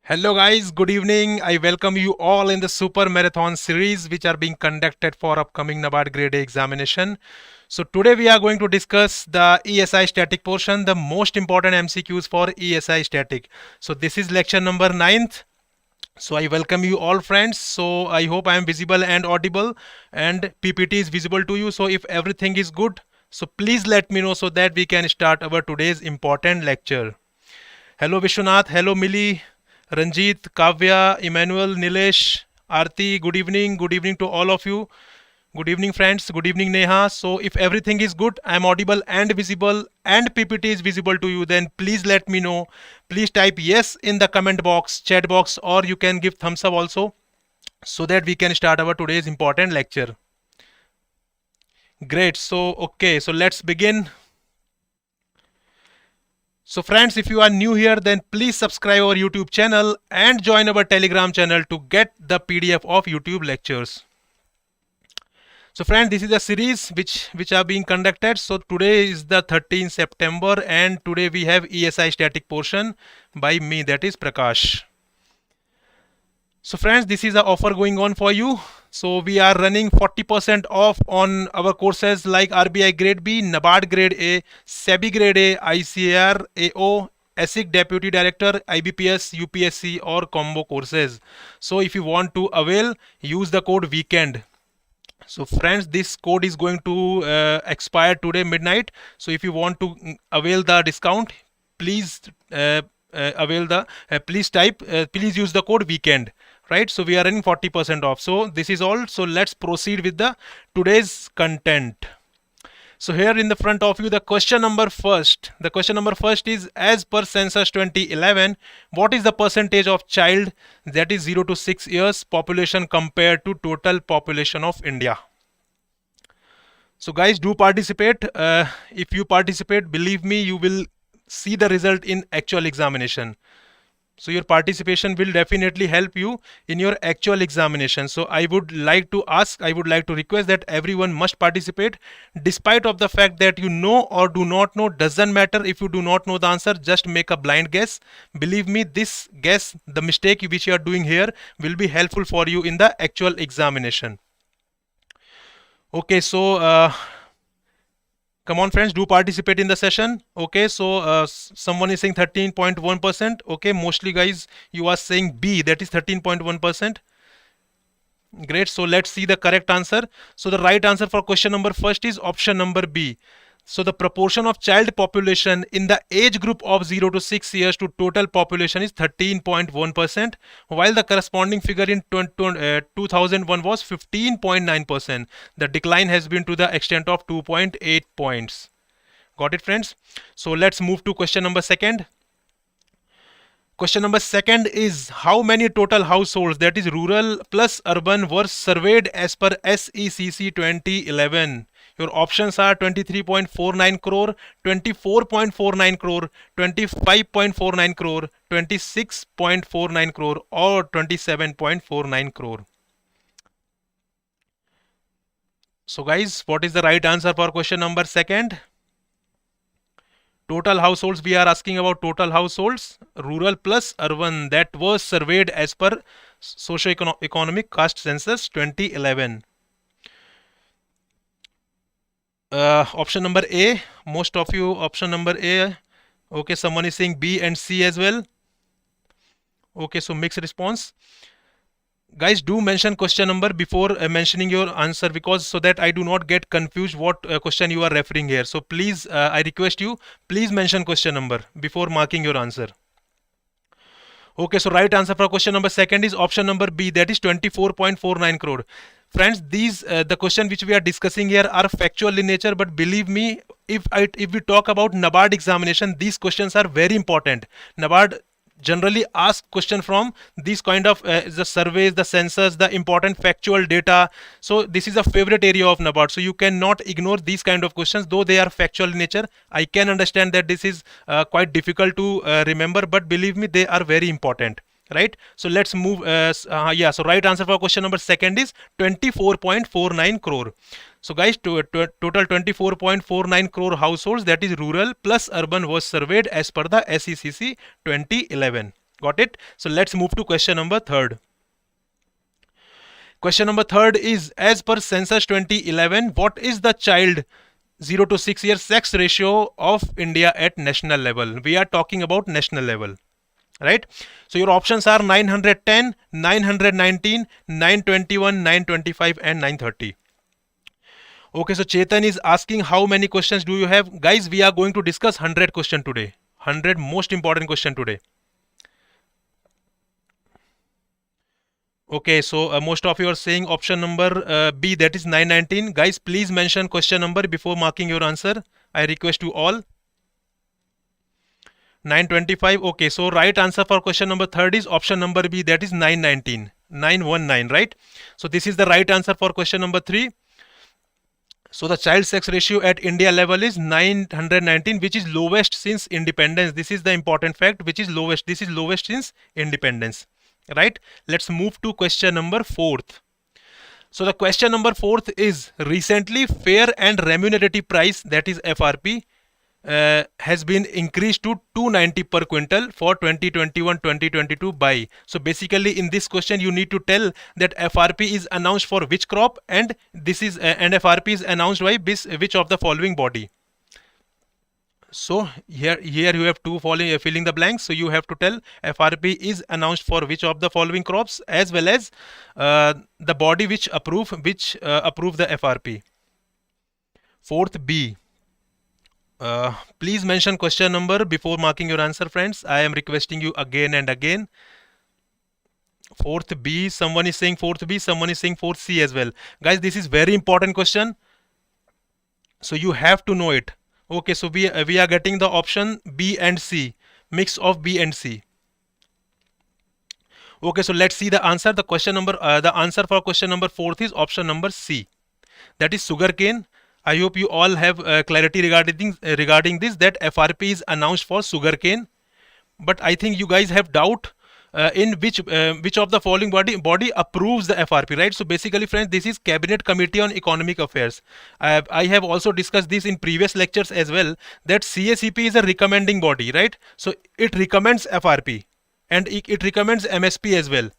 Hello guys, good evening. I welcome you all in the Super Marathon series which are being conducted for upcoming NABARD Grade A examination. So today we are going to discuss the ESI static portion, the most important MCQs for ESI static. So this is lecture number 9th. So I welcome you all friends. So I hope I am visible and audible and PPT is visible to you. So if everything is good, so please let me know so that we can start our today's important lecture. Hello Vishwanath, hello Millie, Ranjit, Kavya, Emmanuel, Nilesh, Aarti, good evening to all of you. Good evening friends, good evening Neha. So if everything is good, I am audible and visible and PPT is visible to you, then please let me know. Please type yes in the comment box, chat box, or you can give thumbs up also so that we can start our today's important lecture. Great, so okay, so let's begin. So friends, if you are new here, then please subscribe our YouTube channel and join our Telegram channel to get the PDF of YouTube lectures. So friends, this is a series which are being conducted. So today is the 13th September and today we have ESI static portion by me, that is Prakash. So friends, this is an offer going on for you. So we are running 40% off on our courses like RBI Grade B, NABARD Grade A, SEBI Grade A, ICAR, AO, ASIC Deputy Director, IBPS, UPSC or combo courses. So if you want to avail, use the code weekend. So friends, this code is going to expire today midnight. So if you want to avail the discount, please please use the code weekend. Right, so we are running 40% off. So this is all. So let's proceed with the today's content. So here in the front of you, the question number first. The question number first is, as per census 2011, what is the percentage of child that is 0 to 6 years population compared to total population of India? So guys, do participate. If you participate, believe me, you will see the result in actual examination. So your participation will definitely help you in your actual examination. So I would like to request that everyone must participate, despite of the fact that you know or do not know. Doesn't matter if you do not know the answer, just make a blind guess. Believe me, this guess, the mistake which you are doing here, will be helpful for you in the actual examination. Okay, so come on friends, do participate in the session. Okay, so someone is saying 13.1%. Okay, mostly guys you are saying B, that is 13.1%. Great, so let's see the correct answer. So the right answer for question number first is option number B. So the proportion of child population in the age group of 0 to 6 years to total population is 13.1%, while the corresponding figure in 2001 was 15.9%. The decline has been to the extent of 2.8 points. Got it friends? So let's move to question number second. Question number second is, how many total households, that is rural plus urban, were surveyed as per SECC 2011? Your options are 23.49 crore, 24.49 crore, 25.49 crore, 26.49 crore or 27.49 crore. So guys, what is the right answer for question number second? Total households, we are asking about total households, rural plus urban, that was surveyed as per socio-economic caste census 2011. Option number A, most of you option number A. Okay, someone is saying B and C as well. Okay, so mixed response. Guys, do mention question number before mentioning your answer, because so that I do not get confused what question you are referring here. So please, I request you, please mention question number before marking your answer. Okay, so right answer for question number second is option number B, that is 24.49 crore. Friends, these the question which we are discussing here are factual in nature, but believe me, if we talk about NABARD examination, these questions are very important. NABARD generally ask question from these kind of the surveys, the census, the important factual data. So this is a favorite area of NABARD. So you cannot ignore these kind of questions, though they are factual in nature. I can understand that this is quite difficult to remember, but believe me, they are very important. Right, so let's move. So right answer for question number second is 24.49 crore. So guys, total 24.49 crore households, that is rural plus urban, was surveyed as per the SECC 2011. Got it? So let's move to question number third. Question number third is, as per census 2011, what is the child 0 to 6 year sex ratio of India at national level? We are talking about national level, right? So your options are 910, 919, 921, 925 and 930. Okay, so Chetan is asking how many questions do you have? Guys, we are going to discuss 100 question today. 100 most important question today. Okay, so most of you are saying option number B, that is 919. Guys, please mention question number before marking your answer. I request you all. 925. Okay, so right answer for question number third is option number B, that is 919. 919, right? So this is the right answer for question number 3. So the child sex ratio at India level is 919, which is lowest since independence. This is the important fact, which is lowest. This is lowest since independence, right? Let's move to question number 4th. So the question number 4th is, recently fair and remunerative price, that is FRP, has been increased to 290 per quintal for 2021-2022 by. So basically in this question you need to tell that FRP is announced for which crop, and this is and FRP is announced by which of the following body. So here you have two filling the blanks. So you have to tell FRP is announced for which of the following crops, as well as the body which approve the FRP. 4th B. Please mention question number before marking your answer, friends. I am requesting you again and again. 4th B, someone is saying 4th B, someone is saying 4th C as well. Guys, this is very important question, so you have to know it. Okay, so we are getting the option B and C, mix of B and C. Okay, so let's see the answer. The answer for question number 4th is option number C, that is sugarcane. I hope you all have clarity regarding this, that FRP is announced for sugarcane. But I think you guys have doubt in which of the following body approves the FRP, right? So basically, friends, this is Cabinet Committee on Economic Affairs. I have also discussed this in previous lectures as well, that CACP is a recommending body, right? So it recommends FRP and it recommends MSP as well.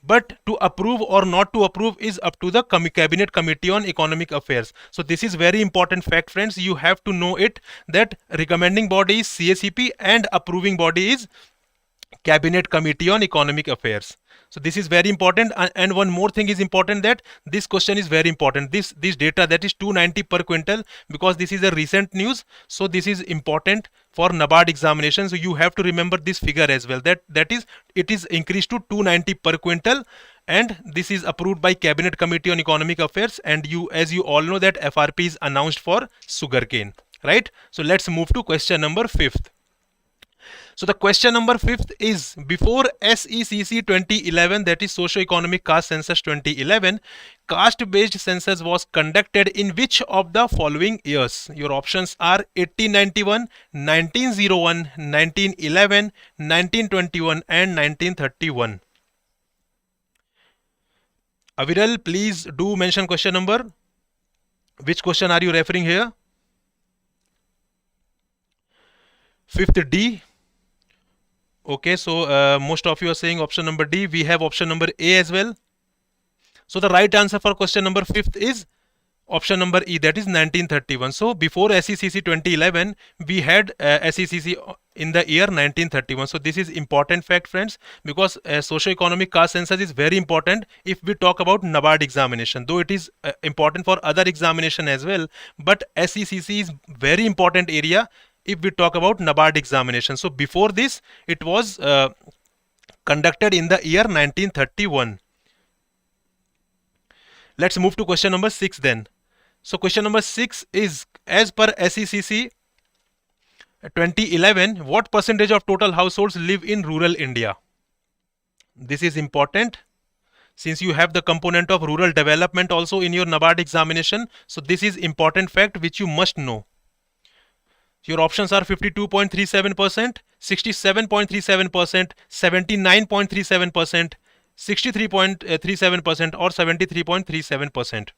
But to approve or not to approve is up to the Cabinet Committee on Economic Affairs. So this is very important fact, friends. You have to know it, that recommending body is CACP and approving body is Cabinet Committee on Economic Affairs. So this is very important. And one more thing is important, that this question is very important. This data, that is 290 per quintal, because this is a recent news. So this is important for NABARD examination. So you have to remember this figure as well, that is it is increased to 290 per quintal, and this is approved by Cabinet Committee on Economic Affairs. And as you all know, that FRP is announced for sugarcane, right? So let's move to question number 5th. So the question number 5th is, before SECC 2011, that is Socio-Economic Caste Census 2011, caste-based census was conducted in which of the following years? Your options are 1891, 1901, 1911, 1921 and 1931. Aviral, please do mention question number. Which question are you referring here? 5th D. Okay, so most of you are saying option number D. We have option number A as well. So the right answer for question number 5th is option number E, that is 1931. So before SECC 2011, we had SECC in the year 1931. So this is important fact, friends, because socio-economic caste census is very important if we talk about NABARD examination, though it is important for other examination as well. But SECC is very important area if we talk about NABARD examination. So before this, it was conducted in the year 1931. Let's move to question number 6 then. So question number 6 is, as per SECC 2011, what percentage of total households live in rural India? This is important, since you have the component of rural development also in your NABARD examination. So this is important fact which you must know. Your options are 52.37%, 67.37%, 79.37%, 63.37% or 73.37%.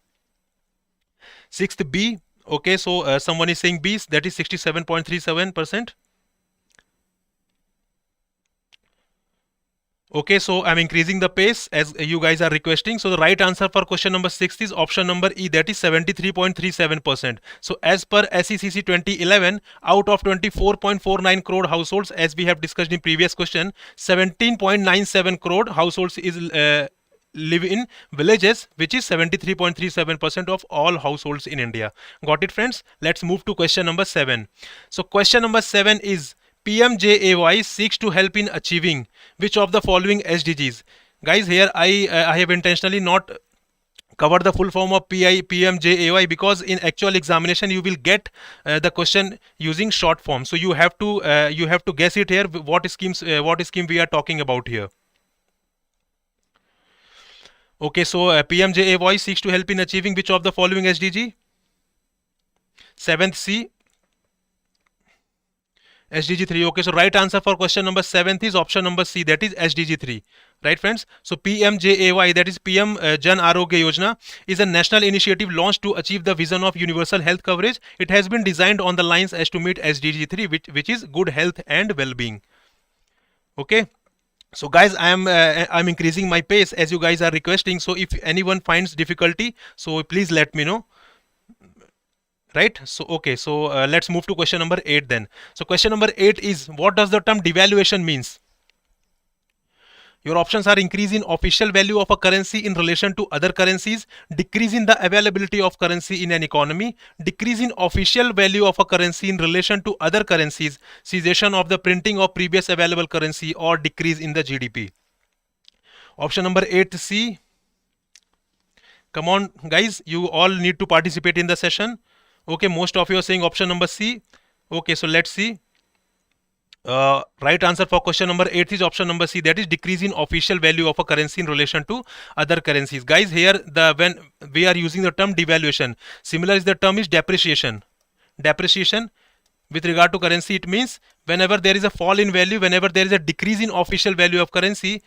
6th B. Okay, so someone is saying B, that is 67.37%. Okay, so I'm increasing the pace as you guys are requesting. So the right answer for question number 6 is option number E, that is 73.37%. So as per SECC 2011, out of 24.49 crore households, as we have discussed in previous question, 17.97 crore households is live in villages, which is 73.37% of all households in India. Got it, friends? Let's move to question number 7. So question number 7 is PMJAY seeks to help in achieving which of the following SDGs? Guys, here I have intentionally not covered the full form of PMJAY because in actual examination you will get the question using short form. So you have to guess it here what scheme we are talking about here. Okay, so PMJAY seeks to help in achieving which of the following SDG? 7th C. SDG 3. Okay, so right answer for question number 7th is option number C, that is SDG 3. Right, friends? So PMJAY, that is PM Jan Arogya Yojana, is a national initiative launched to achieve the vision of universal health coverage. It has been designed on the lines as to meet SDG 3, which is good health and well-being. Okay. So guys, I'm increasing my pace as you guys are requesting. So if anyone finds difficulty, so please let me know. Right? So okay, so let's move to question number 8 then. So question number 8 is, what does the term devaluation means? Your options are increase in official value of a currency in relation to other currencies, decrease in the availability of currency in an economy, decrease in official value of a currency in relation to other currencies, cessation of the printing of previous available currency, or decrease in the GDP. Option number 8C. Come on guys, you all need to participate in the session. Okay, most of you are saying option number C. Okay, so let's see. Right answer for question number 8 is option number C, that is decrease in official value of a currency in relation to other currencies. Guys, here when we are using the term devaluation, similar is the term is depreciation. Depreciation with regard to currency, it means whenever there is a fall in value, whenever there is a decrease in official value of currency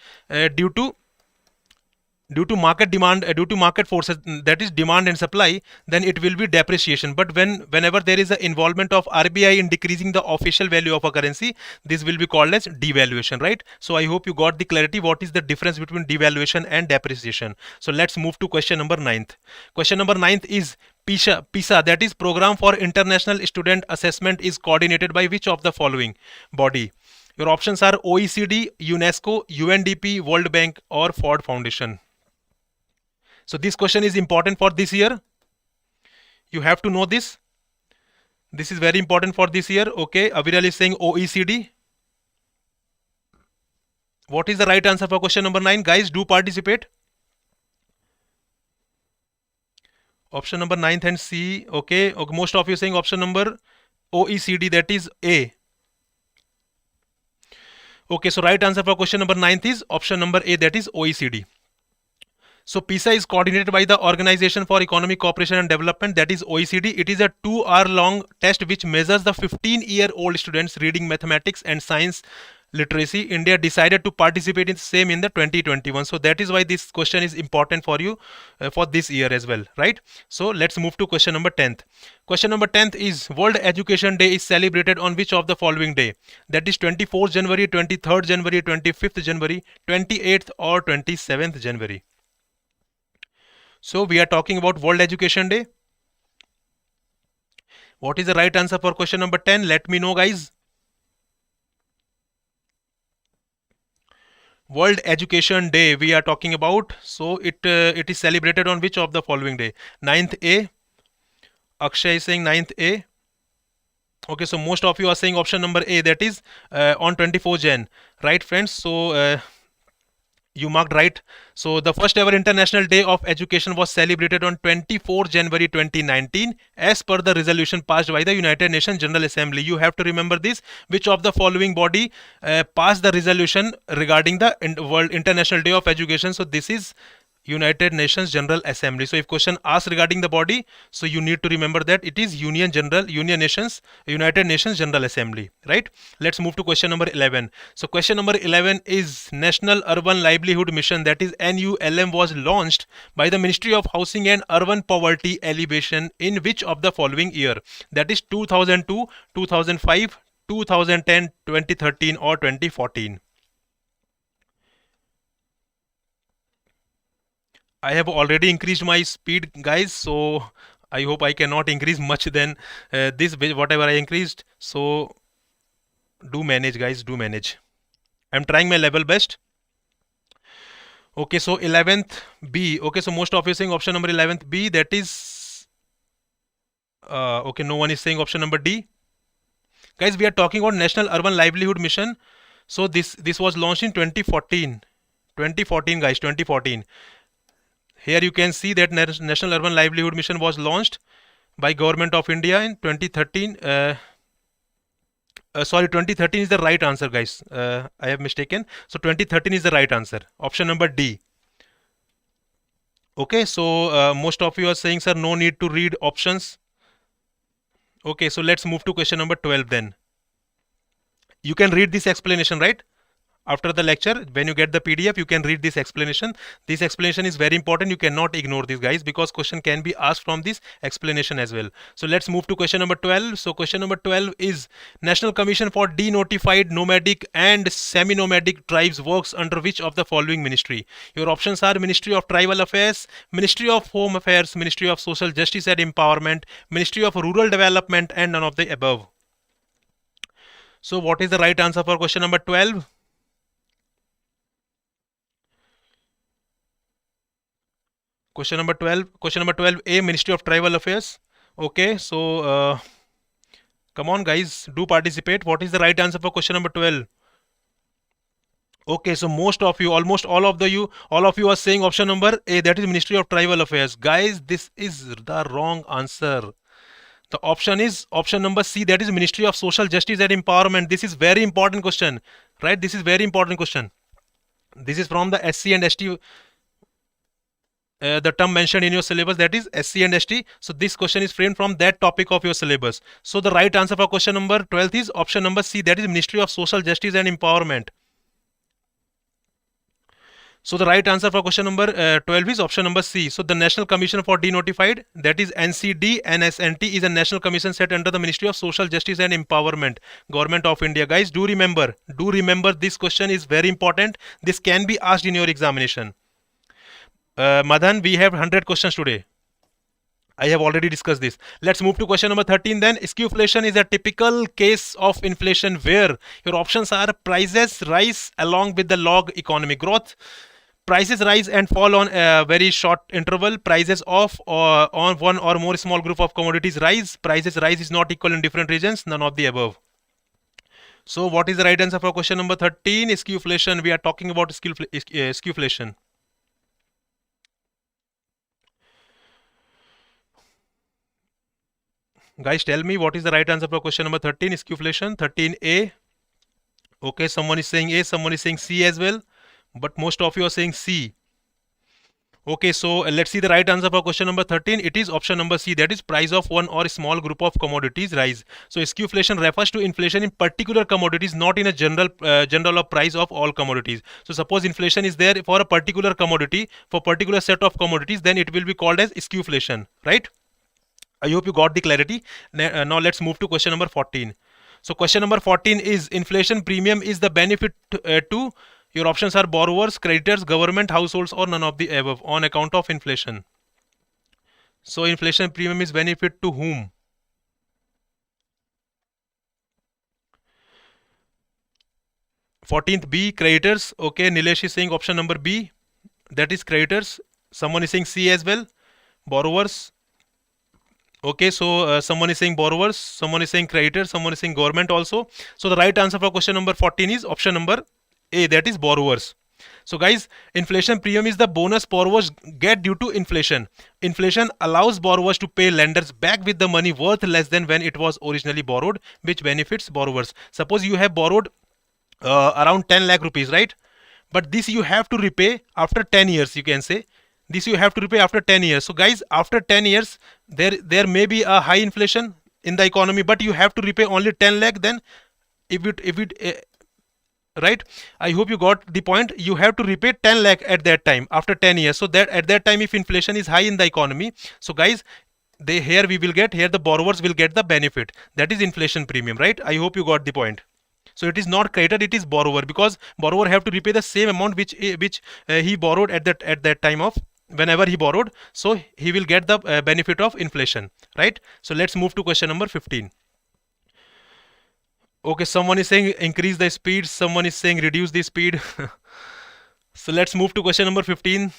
due to market demand, due to market forces, that is demand and supply, then it will be depreciation. But whenever there is an involvement of RBI in decreasing the official value of a currency, this will be called as devaluation, right? So I hope you got the clarity what is the difference between devaluation and depreciation. So let's move to question number 9th. Question number 9th is PISA, that is Program for International Student Assessment, is coordinated by which of the following body? Your options are OECD, UNESCO, UNDP, World Bank, or Ford Foundation. So this question is important for this year. You have to know this. This is very important for this year. Okay, Aviral is saying OECD. What is the right answer for question number 9? Guys, do participate. Option number 9th and C. Okay, most of you saying option number OECD, that is A. Okay, so right answer for question number 9th is option number A, that is OECD. So PISA is coordinated by the Organization for Economic Cooperation and Development, that is OECD. It is a 2-hour long test which measures the 15-year-old students reading, mathematics and science literacy. India decided to participate in the same in the 2021. So that is why this question is important for you for this year as well, right? So let's move to question number 10th. Question number 10th is, World Education Day is celebrated on which of the following day? That is 24th January, 23rd January, 25th January, 28th or 27th January. So we are talking about World Education Day. What is the right answer for question number 10? Let me know, guys. World Education Day we are talking about. So it is celebrated on which of the following day? 9th A. Akshay is saying 9th A. Okay, so most of you are saying option number A, that is on 24 Jan. Right, friends? So you marked right. So the first ever International Day of Education was celebrated on 24 January 2019 as per the resolution passed by the United Nations General Assembly. You have to remember this. Which of the following body passed the resolution regarding the World International Day of Education? So this is United Nations General Assembly. So if question asks regarding the body, so you need to remember that it is United Nations General Assembly, right? Let's move to question number 11. So question number 11 is National Urban Livelihood Mission, that is NULM, was launched by the Ministry of Housing and Urban Poverty Alleviation in which of the following year? That is 2002, 2005, 2010, 2013 or 2014. I have already increased my speed, guys, so I hope I cannot increase much than this whatever I increased. So do manage, guys, do manage. I'm trying my level best. Okay, so 11th B. Okay, so most of you are saying option number 11th B. That is okay. No one is saying option number D. Guys, we are talking about National Urban Livelihood Mission. So this was launched in 2014. 2014, guys, 2014. Here you can see that National Urban Livelihood Mission was launched by Government of India in 2013. Sorry, 2013 is the right answer, guys. I have mistaken. So 2013 is the right answer. Option number D. Okay, so most of you are saying, sir, no need to read options. Okay, so let's move to question number 12 then. You can read this explanation, right? After the lecture, when you get the PDF, you can read this explanation. This explanation is very important. You cannot ignore this, guys, because question can be asked from this explanation as well. So let's move to question number 12. So question number 12 is National Commission for Denotified Nomadic and Semi-Nomadic Tribes works under which of the following ministry? Your options are Ministry of Tribal Affairs, Ministry of Home Affairs, Ministry of Social Justice and Empowerment, Ministry of Rural Development, and none of the above. So what is the right answer for question number 12? Question number 12A, Ministry of Tribal Affairs. Okay, so come on, guys, do participate. What is the right answer for question number 12? Okay, so most of you, almost all of you are saying option number A, that is Ministry of Tribal Affairs. Guys, this is the wrong answer. The option is option number C, that is Ministry of Social Justice and Empowerment. This is very important question, right? This is very important question. This is from the SC and ST. The term mentioned in your syllabus, that is SC and ST. So this question is framed from that topic of your syllabus. So the right answer for question number 12 is option number C, that is Ministry of Social Justice and Empowerment. So the right answer for question number 12 is option number C. So the National Commission for Denotified, that is NCD NSNT, is a national commission set under the Ministry of Social Justice and Empowerment, Government of India. Guys, do remember this question is very important. This can be asked in your examination. Madhan, we have 100 questions today. I have already discussed this. Let's move to question number 13 then. Skewflation is a typical case of inflation where your options are prices rise along with the log economic growth, prices rise and fall on a very short interval, prices of or on one or more small group of commodities rise, prices rise is not equal in different regions, none of the above. So what is the right answer for question number 13? Skewflation. We are talking about skewflation. Guys, tell me what is the right answer for question number 13, skewflation. 13A. Okay, someone is saying A, someone is saying C as well, but most of you are saying C. Okay, so let's see the right answer for question number 13. It is option number C, that is price of one or small group of commodities rise. So skewflation refers to inflation in particular commodities, not in a general of price of all commodities. So suppose inflation is there for a particular commodity, for particular set of commodities, then it will be called as skewflation, right? I hope you got the clarity. Now let's move to question number 14. So question number 14 is inflation premium is the benefit to your options are borrowers, creditors, government, households, or none of the above on account of inflation. So inflation premium is benefit to whom? Fourteenth B, creditors. Okay, Nilesh is saying option number B, that is creditors. Someone is saying C as well, borrowers. Okay, so someone is saying borrowers, someone is saying creditors, someone is saying government also. So the right answer for question number 14 is option number A, that is borrowers. So guys, inflation premium is the bonus borrowers get due to inflation. Inflation allows borrowers to pay lenders back with the money worth less than when it was originally borrowed, which benefits borrowers. Suppose you have borrowed around 10 lakh rupees, right? But this you have to repay after 10 years, you can say. This you have to repay after 10 years. So guys, after 10 years, there may be a high inflation in the economy, but you have to repay only 10 lakh. Then right, I hope you got the point. You have to repay 10 lakh at that time after 10 years. So that at that time, if inflation is high in the economy, so guys, here the borrowers will get the benefit. That is inflation premium, right? I hope you got the point. So it is not creditor, it is borrower, because borrower have to repay the same amount which he borrowed at that time of whenever he borrowed, so he will get the benefit of inflation, right? So let's move to question number 15. Okay, someone is saying increase the speed, someone is saying reduce the speed. So let's move to question number 15.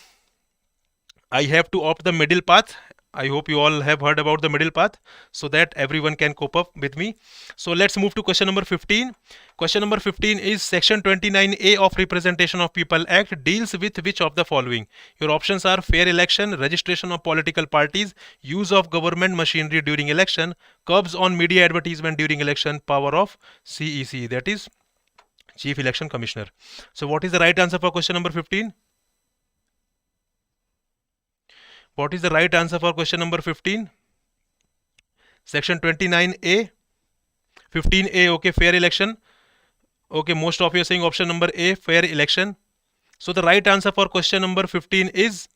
I have to opt the middle path. I hope you all have heard about the middle path so that everyone can cope up with me. So let's move to question number 15. Question number 15 is Section 29A of Representation of People Act deals with which of the following? Your options are fair election, registration of political parties, use of government machinery during election, curbs on media advertisement during election, power of CEC, that is Chief Election Commissioner. So what is the right answer for question number 15? What is the right answer for question number 15? Section 29A. 15A, okay, fair election. Okay, most of you are saying option number A, fair election. So the right answer for question number 15 is,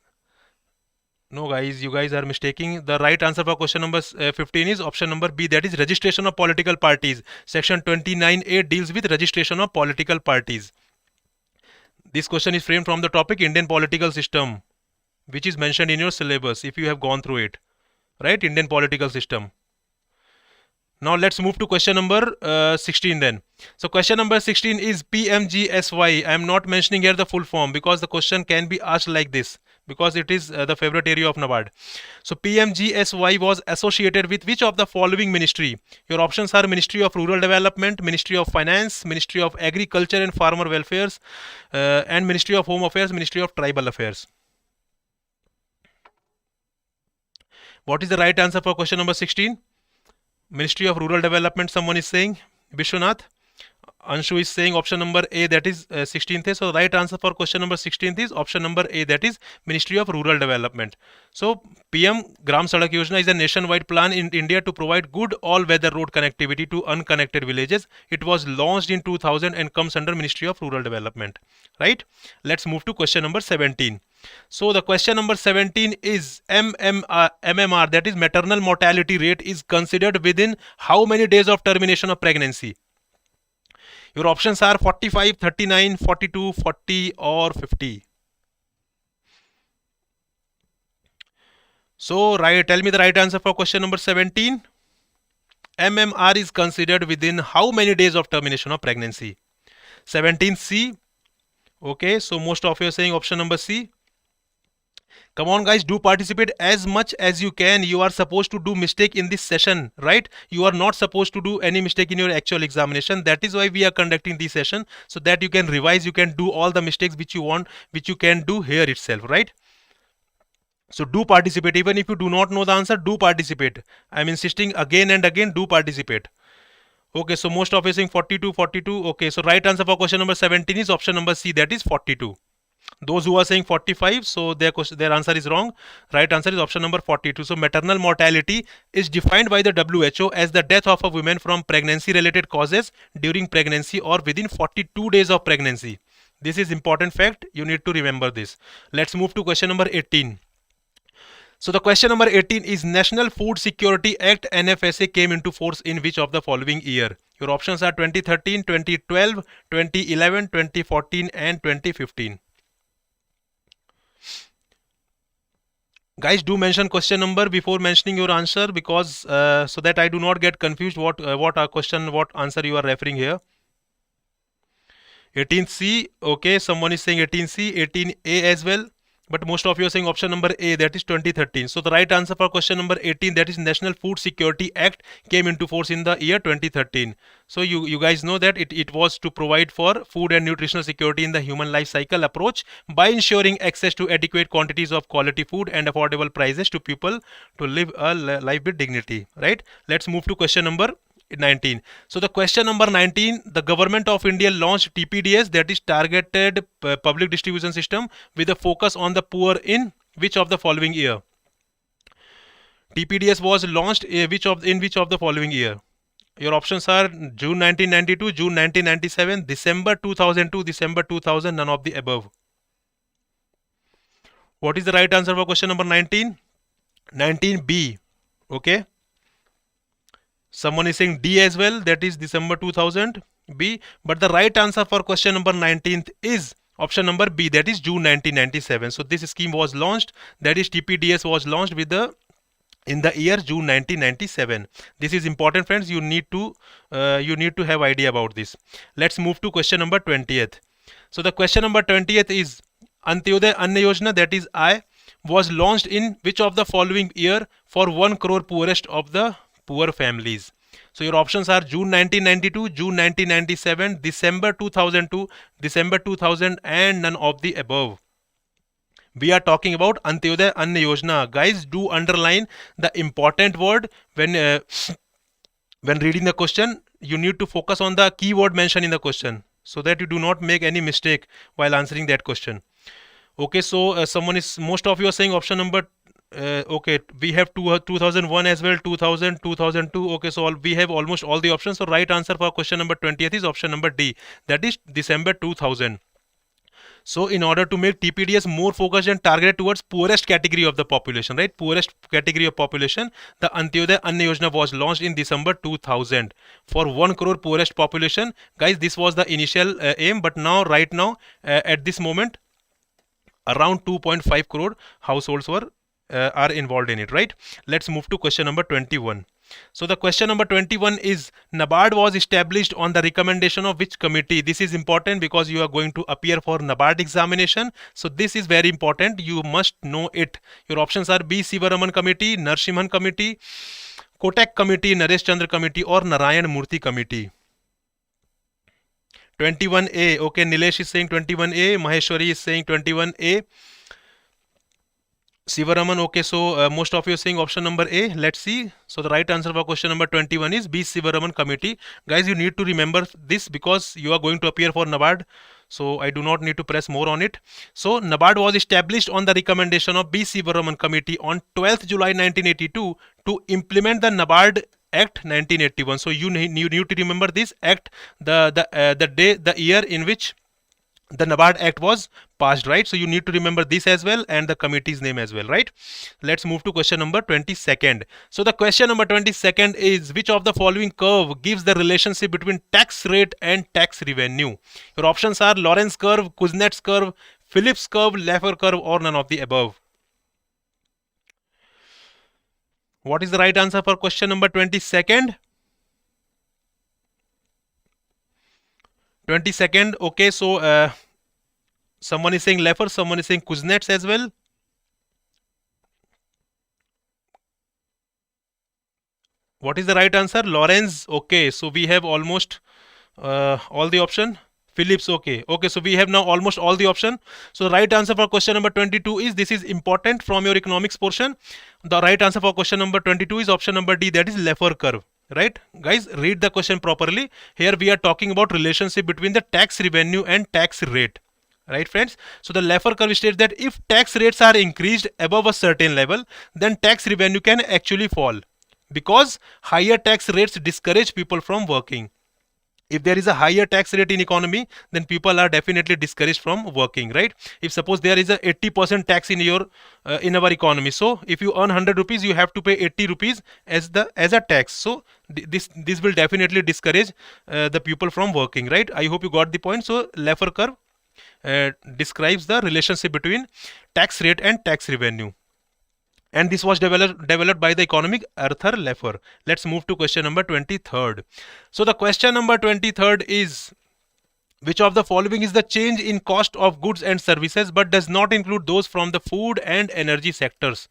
no guys, you guys are mistaking. The right answer for question number 15 is option number B, that is registration of political parties. Section 29A deals with registration of political parties. This question is framed from the topic Indian political system, which is mentioned in your syllabus if you have gone through it, right? Indian political system. Now let's move to question number 16 then. So question number 16 is PMGSY. I am not mentioning here the full form because the question can be asked like this because it is the favorite area of NABARD. So PMGSY was associated with which of the following ministry? Your options are Ministry of Rural Development, Ministry of Finance, Ministry of Agriculture and Farmer Welfares, and Ministry of Home Affairs, Ministry of Tribal Affairs. What is the right answer for question number 16? Ministry of Rural Development, someone is saying. Vishwanath. Anshu is saying option number A, that is 16th. So the right answer for question number 16th is option number A, that is Ministry of Rural Development. So PM Gram Sadak Yojana is a nationwide plan in India to provide good all-weather road connectivity to unconnected villages. It was launched in 2000 and comes under Ministry of Rural Development, right? Let's move to question number 17. So the question number 17 is MMR, that is maternal mortality rate, is considered within how many days of termination of pregnancy? Your options are 45, 39, 42, 40 or 50. So tell me the right answer for question number 17. MMR is considered within how many days of termination of pregnancy? 17C. Okay, so most of you are saying option number C. Come on guys, do participate as much as you can. You are supposed to do mistake in this session, right? You are not supposed to do any mistake in your actual examination. That is why we are conducting this session, so that you can revise, you can do all the mistakes which you want, which you can do here itself, right? So do participate. Even if you do not know the answer, do participate. I'm insisting again and again, do participate. Okay, so most of you are saying 42, 42. Okay, so right answer for question number 17 is option number C, that is 42. Those who are saying 45, so their answer is wrong. Right answer is option number 42. So maternal mortality is defined by the WHO as the death of a woman from pregnancy related causes during pregnancy or within 42 days of pregnancy. This is important fact, you need to remember this. Let's move to question number 18. So the question number 18 is National Food Security Act NFSA came into force in which of the following year? Your options are 2013, 2012, 2011, 2014 and 2015. Guys, do mention question number before mentioning your answer, because so that I do not get confused what answer you are referring here. 18C, okay, someone is saying 18C, 18A as well, but most of you are saying option number A, that is 2013. So the right answer for question number 18, that is National Food Security Act, came into force in the year 2013. So you guys know that it was to provide for food and nutritional security in the human life cycle approach by ensuring access to adequate quantities of quality food and affordable prices to people to live a life with dignity, right? Let's move to question number 19. So the question number 19, the government of India launched TPDS, that is targeted public distribution system, with a focus on the poor in which of the following year? TPDS was launched in which of the following year? Your options are June 1992, June 1997, December 2002, December 2000, none of the above. What is the right answer for question number 19? 19B. Okay. Someone is saying D as well, that is December 2000, B. But the right answer for question number 19th is Option number B, that is June 1997. So this scheme was launched, that is TPDS was launched with the in the year June 1997. This is important, friends. You need to have idea about this. Let's move to question number 20th. So the question number 20th is Antyodaya Anna Yojana, that is I, was launched in which of the following year for 1 crore poorest of the poor families? So your options are June 1992, June 1997, December 2002, December 2000, and none of the above. We are talking about Antyodaya Anna Yojana. Guys, do underline the important word when reading the question. You need to focus on the keyword mentioned in the question so that you do not make any mistake while answering that question. Okay, so most of you are saying option number. Okay, we have 2001 as well, 2000, 2002. Okay, so we have almost all the options. So right answer for question number 20th is option number D, that is December 2000. So in order to make TPDS more focused and targeted towards poorest category of the population, right? Poorest category of population, the Antyodaya Anna Yojana was launched in December 2000 for 1 crore poorest population. Guys, this was the initial aim, but now, right now, at this moment, around 2.5 crore households are involved in it, right? Let's move to question number 21. So the question number 21 is NABARD was established on the recommendation of which committee? This is important because you are going to appear for NABARD examination. So this is very important. You must know it. Your options are B. Sivaraman Committee, Narsimhan Committee, Kotak Committee, Naresh Chandra Committee, or Narayan Murthy Committee. 21A. Okay, Nilesh is saying 21A. Maheshwari is saying 21A. Sivaraman, okay, so most of you are saying option number A. Let's see. So the right answer for question number 21 is B. Sivaraman Committee. Guys, you need to remember this because you are going to appear for NABARD. So I do not need to press more on it. So NABARD was established on the recommendation of B. Sivaraman Committee on 12th July 1982 to implement the NABARD Act 1981. So you need to remember this act, the year in which the NABARD Act was passed, right? So you need to remember this as well and the committee's name as well, right? Let's move to question number 22nd. So the question number 22nd is which of the following curve gives the relationship between tax rate and tax revenue? Your options are Lorenz curve, Kuznets curve, Phillips curve, Laffer curve, or none of the above. What is the right answer for question number 22nd? 22nd. Okay, so someone is saying Laffer, someone is saying Kuznets as well. What is the right answer? Lorenz. Okay, so we have almost all the option. Phillips. Okay, so we have now almost all the option. So the right answer for question number 22 is, this is important from your economics portion. The right answer for question number 22 is option number D, that is Laffer curve. Right, guys, read the question properly. Here we are talking about relationship between the tax revenue and tax rate. Right, friends? So the Laffer curve states that if tax rates are increased above a certain level, then tax revenue can actually fall because higher tax rates discourage people from working. If there is a higher tax rate in economy, then people are definitely discouraged from working, right? If suppose there is a 80% tax in your in our economy, so if you earn 100 rupees, you have to pay 80 rupees as a tax. So this will definitely discourage the people from working, right? I hope you got the point. So Laffer curve describes the relationship between tax rate and tax revenue. And this was developed by the economic Arthur Laffer. Let's move to question number 23rd. So the question number 23rd is, which of the following is the change in cost of goods and services but does not include those from the food and energy sectors?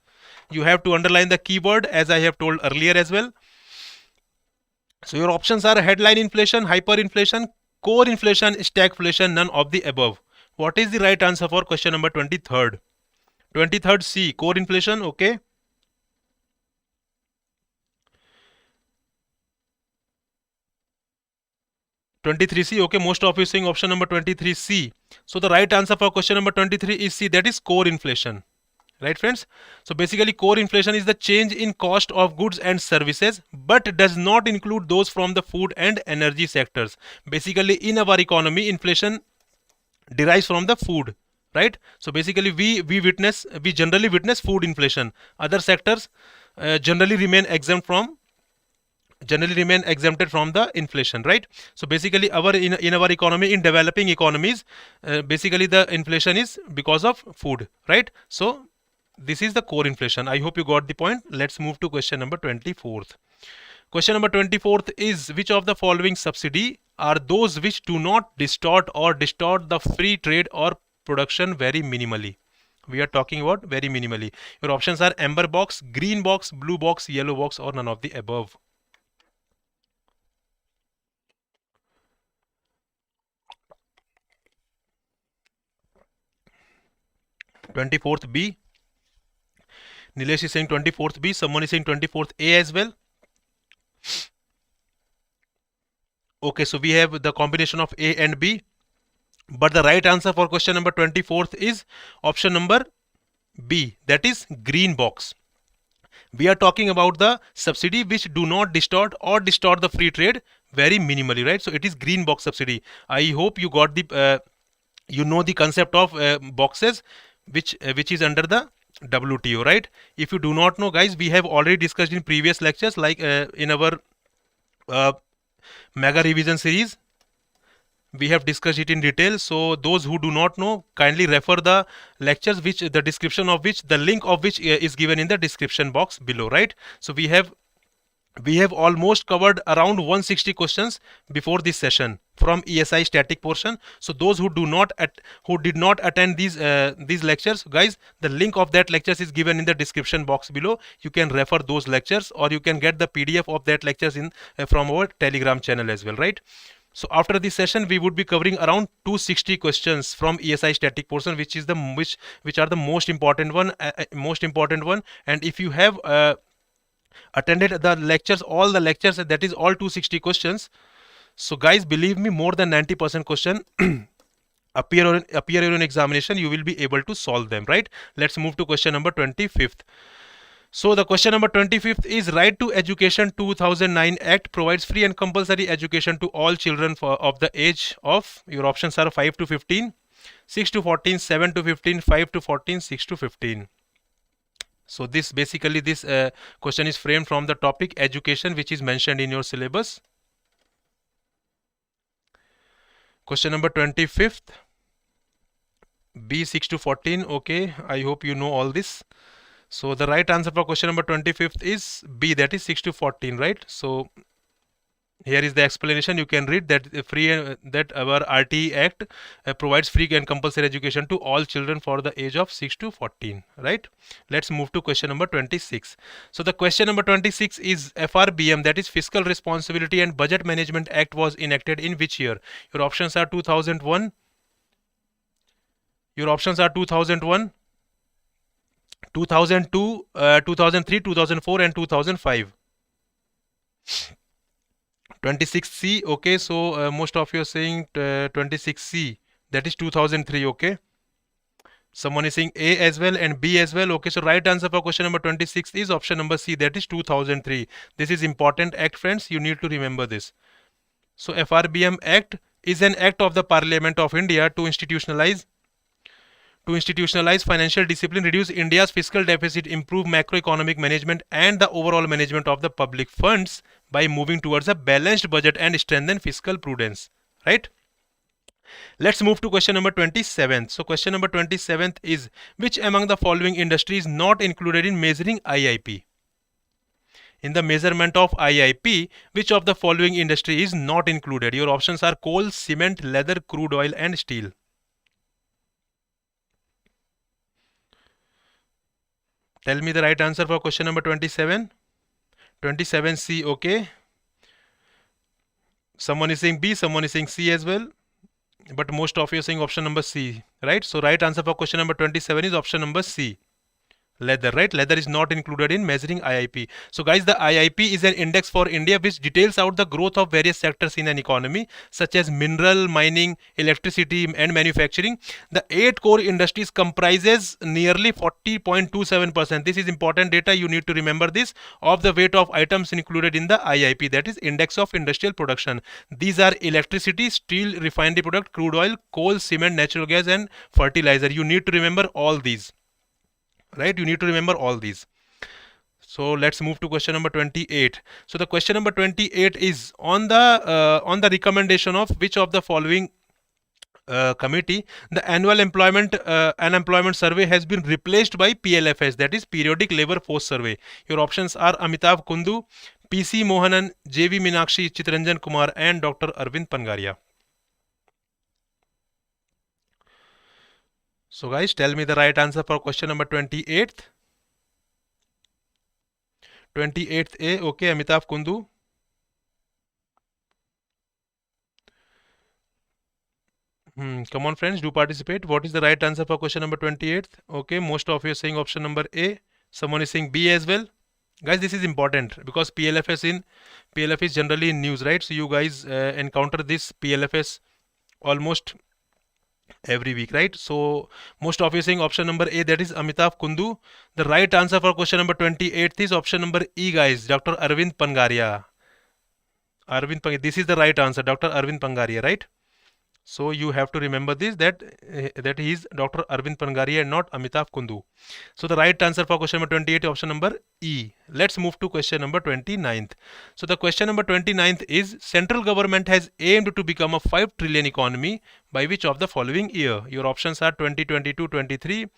You have to underline the keyword as I have told earlier as well. So your options are headline inflation, hyperinflation, core inflation, stagflation, none of the above. What is the right answer for question number 23rd? 23rd C, core inflation. Okay. 23C. Okay, most of you saying option number 23C. So the right answer for question number 23 is C, that is core inflation. Right, friends? So basically core inflation is the change in cost of goods and services but does not include those from the food and energy sectors. Basically in our economy, inflation derives from the food. Right, so basically we generally witness food inflation. Other sectors generally remain exempt from generally remain exempted from the inflation, right? So basically in our economy, in developing economies, basically the inflation is because of food, right? So this is the core inflation. I hope you got the point. Let's move to question number 24th. Question number 24th is, which of the following subsidy are those which do not distort the free trade or production very minimally? We are talking about very minimally. Your options are amber box, green box, blue box, yellow box, or none of the above. 24th B. Nilesh is saying 24th B. Someone is saying 24th A as well. Okay, so we have the combination of A and B. But the right answer for question number 24th is option number B, that is green box. We are talking about the subsidy which do not distort the free trade very minimally, right? So it is green box subsidy. I hope you got the you know the concept of boxes which is under the WTO, right? If you do not know, guys, we have already discussed in previous lectures, like in our mega revision series. We have discussed it in detail. So those who do not know, kindly refer the lectures, which the description of which, the link of which is given in the description box below, right? So we have almost covered around 160 questions before this session from ESI static portion. So those who did not attend these lectures, guys, the link of that lectures is given in the description box below. You can refer those lectures, or you can get the PDF of that lectures in from our Telegram channel as well, right? So after this session, we would be covering around 260 questions from ESI static portion, which is the which are the most important one. And if you have attended the lectures, all the lectures, that is all 260 questions. So guys, believe me, more than 90% question appear in examination. You will be able to solve them, right? Let's move to question number 25th. So the question number 25th is, Right to Education 2009 Act provides free and compulsory education to all children of the age of, your options are 5 to 15, 6 to 14, 7 to 15, 5 to 14, 6 to 15. So this basically this question is framed from the topic education, which is mentioned in your syllabus. Question number 25th, B, 6 to 14. Okay, I hope you know all this. So the right answer for question number 25th is B, that is 6 to 14, right? So here is the explanation. You can read that that our RTE Act provides free and compulsory education to all children for the age of 6 to 14, right? Let's move to question number 26. So the question number 26 is, FRBM, that is Fiscal Responsibility and Budget Management Act, was enacted in which year? Your options are 2001. Your options are 2001, 2002, 2003, 2004, and 2005. 26C. Okay, so most of you are saying 26C, that is 2003. Okay, someone is saying A as well and B as well. Okay, so right answer for question number 26 is option number C, that is 2003. This is important act, friends. You need to remember this. So FRBM Act is an act of the Parliament of India to institutionalize financial discipline, reduce India's fiscal deficit, improve macroeconomic management and the overall management of the public funds by moving towards a balanced budget and strengthen fiscal prudence, right? Let's move to question number 27th. So question number 27th is, which among the following industries not included in measuring IIP? In the measurement of IIP, which of the following industry is not included? Your options are coal, cement, leather, crude oil and steel. Tell me the right answer for question number 27. 27C. Okay, someone is saying B, someone is saying C as well, but most of you are saying option number C, right? So right answer for question number 27 is option number C, leather, right? Leather is not included in measuring IIP. So guys, the IIP is an index for India which details out the growth of various sectors in an economy, such as mineral, mining, electricity and manufacturing. The 8 core industries comprises nearly 40.27%. This is important data. You need to remember this, of the weight of items included in the IIP, that is index of industrial production. These are electricity, steel, refinery product, crude oil, coal, cement, natural gas and fertilizer. You need to remember all these, right? You need to remember all these. So let's move to question number 28. So the question number 28 is on the recommendation of which of the following committee the annual unemployment survey has been replaced by PLFS, that is periodic labor force survey. Your options are Amitav Kundu, PC Mohanan, JV Meenakshi, Chitranjan Kumar and Dr. Arvind Pangaria. So guys, tell me the right answer for question number 28th. 28th A, okay, Amitav Kundu. Come on friends, do participate. What is the right answer for question number 28th? Okay, most of you are saying option number A. Someone is saying B as well. Guys, this is important because PLF is generally in news, right? So you guys encounter this PLFS almost every week, right? So most of you are saying option number A, that is Amitav Kundu. The right answer for question number 28th is option number E, guys, Dr. Arvind Pangaria. This is the right answer, Dr. Arvind Pangaria, right? So you have to remember this, that he is Dr. Arvind Pangaria and not Amitav Kundu. So the right answer for question number 28 is option number E. Let's move to question number 29th. So the question number 29th is central government has aimed to become a 5 trillion economy by which of the following year? Your options are 2022-23,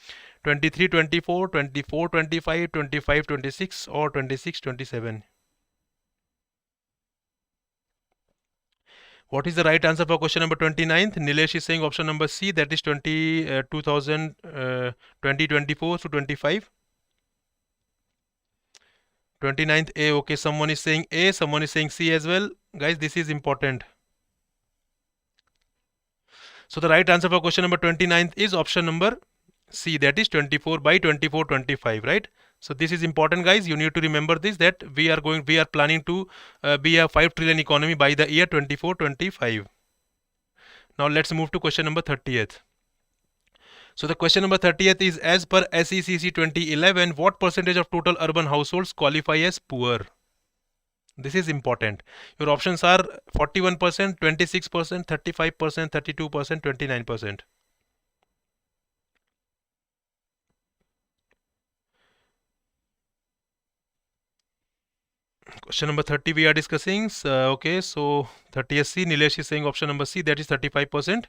23-24, 24-25, 25-26 or 26-27. What is the right answer for question number 29th? Nilesh is saying option number C, that is 2024 to 25. 29th A, okay, someone is saying A, someone is saying C as well. Guys, this is important. So the right answer for question number 29th is option number C, that is 24 by 24, 25, right? So this is important, guys. You need to remember this, that we are planning to be a 5 trillion economy by the year 24-25. Now let's move to question number 30th. So the question number 30th is, as per SECC 2011, what percentage of total urban households qualify as poor? This is important. Your options are 41%, 26%, 35%, 32%, 29%. Question number 30 we are discussing. Okay, so 30th C, Nilesh is saying option number C, that is 35%.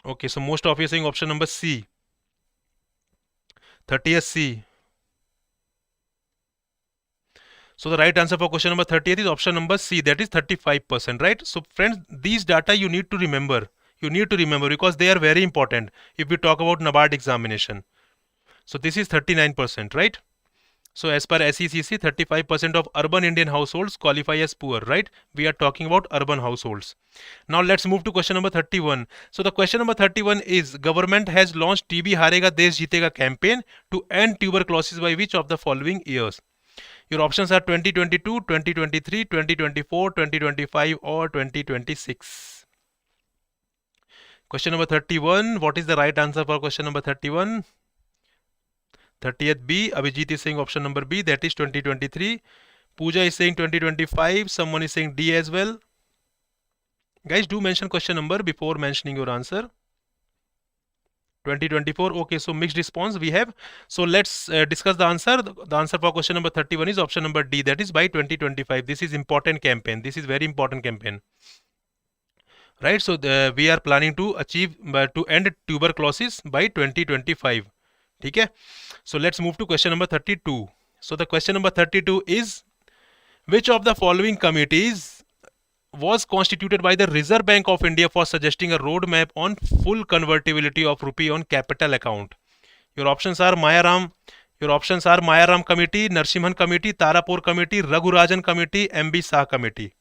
Okay, so most of you are saying option number C, 30th C. So the right answer for question number 30th is option number C, that is 35%, right? So friends, these data you need to remember. You need to remember because they are very important if we talk about NABARD examination. So this is 39%, right? So as per SECC, 35% of urban Indian households qualify as poor, right? We are talking about urban households. Now let's move to question number 31. So the question number 31 is, government has launched TB Harega Desh Jeetega campaign to end tuberculosis by which of the following years? Your options are 2022, 2023, 2024, 2025 or 2026. Question number 31. What is the right answer for question number 31? 30th B, Abhijit is saying option number B, that is 2023. Pooja is saying 2025. Someone is saying D as well. Guys, do mention question number before mentioning your answer. 2024. Okay, so mixed response we have. So let's discuss the answer. The answer for question number 31 is option number D, that is by 2025. This is important campaign. This is very important campaign. Right, so we are planning to achieve to end tuberculosis by 2025. Okay, so let's move to question number 32. So the question number 32 is, which of the following committees was constituted by the Reserve Bank of India for suggesting a roadmap on full convertibility of rupee on capital account? Your options are Mayaram Committee, Narsimhan Committee, Tarapur Committee, Raghurajan Committee, MB Shah Committee.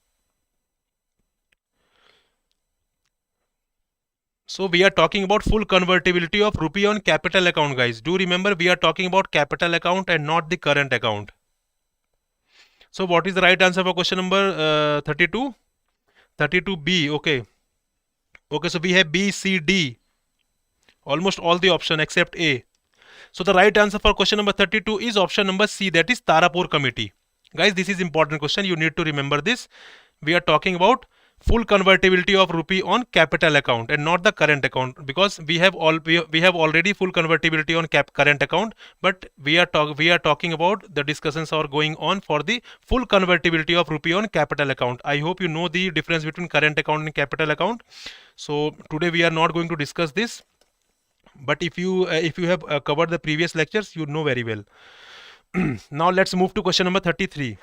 So we are talking about full convertibility of rupee on capital account, guys. Do remember, we are talking about capital account and not the current account. So what is the right answer for question number 32? 32B, okay. Okay, so we have B, C, D. Almost all the option except A. So the right answer for question number 32 is option number C, that is Tarapur Committee. Guys, this is important question. You need to remember this. We are talking about full convertibility of rupee on capital account and not the current account, because we have already full convertibility on current account, but we are talking about, the discussions are going on for the full convertibility of rupee on capital account. I hope you know the difference between current account and capital account. So today we are not going to discuss this, but if you have covered the previous lectures, you know very well. Now let's move to question number 33.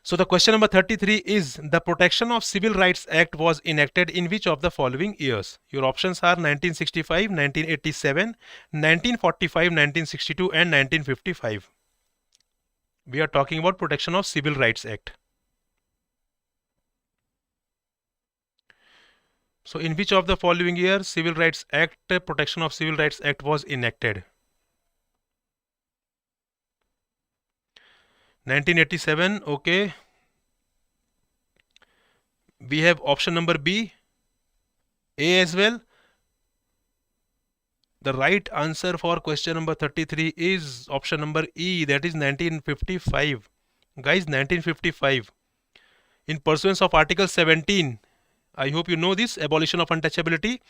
So the question number 33 is, the Protection of Civil Rights Act was enacted in which of the following years? Your options are 1965, 1987, 1945, 1962 and 1955. We are talking about Protection of Civil Rights Act. So in which of the following years Civil Rights Act, Protection of Civil Rights Act was enacted? 1987, okay. We have option number B, A as well. The right answer for question number 33 is option number E, that is 1955. Guys, 1955. In pursuance of Article 17, I hope you know this, abolition of untouchability.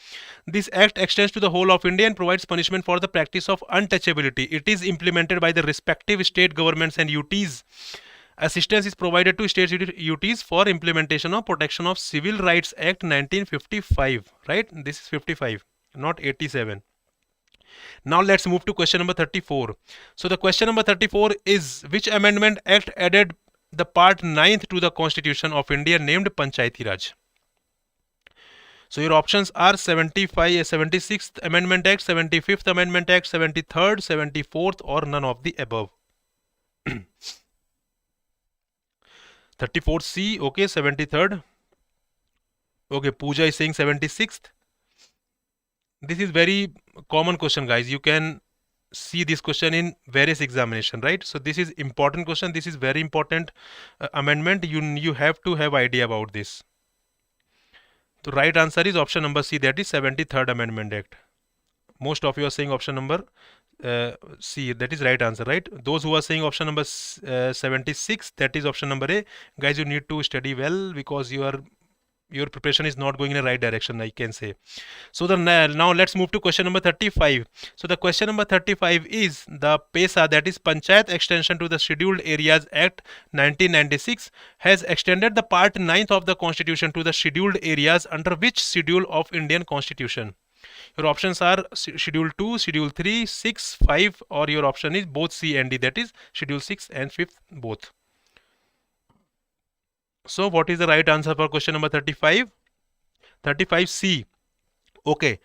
This act extends to the whole of India and provides punishment for the practice of untouchability. It is implemented by the respective state governments and UTs. Assistance is provided to state UTs for implementation of Protection of Civil Rights Act 1955. Right? This is 55, not 87. Now let's move to question number 34. So the question number 34 is, which amendment act added the part 9th to the Constitution of India named Panchayati Raj? So your options are 76th Amendment Act, 75th Amendment Act, 73rd, 74th or none of the above. 34C, okay, 73rd. Okay, Pooja is saying 76th. This is very common question, guys. You can see this question in various examination, right? So this is important question. This is very important amendment. You have to have idea about this. The right answer is option number C, that is 73rd Amendment Act. Most of you are saying option number C, that is right answer, right? Those who are saying option number 76, that is option number A. Guys, you need to study well, because your preparation is not going in the right direction, I can say. So now let's move to question number 35. So the question number 35 is, the PESA, that is Panchayat Extension to the Scheduled Areas Act 1996, has extended the part 9th of the Constitution to the scheduled areas under which schedule of Indian Constitution? Your options are Schedule 2, Schedule 3, 6, 5, or your option is both C and D, that is Schedule 6 and 5th both. So what is the right answer for question number 35? 35C. Okay.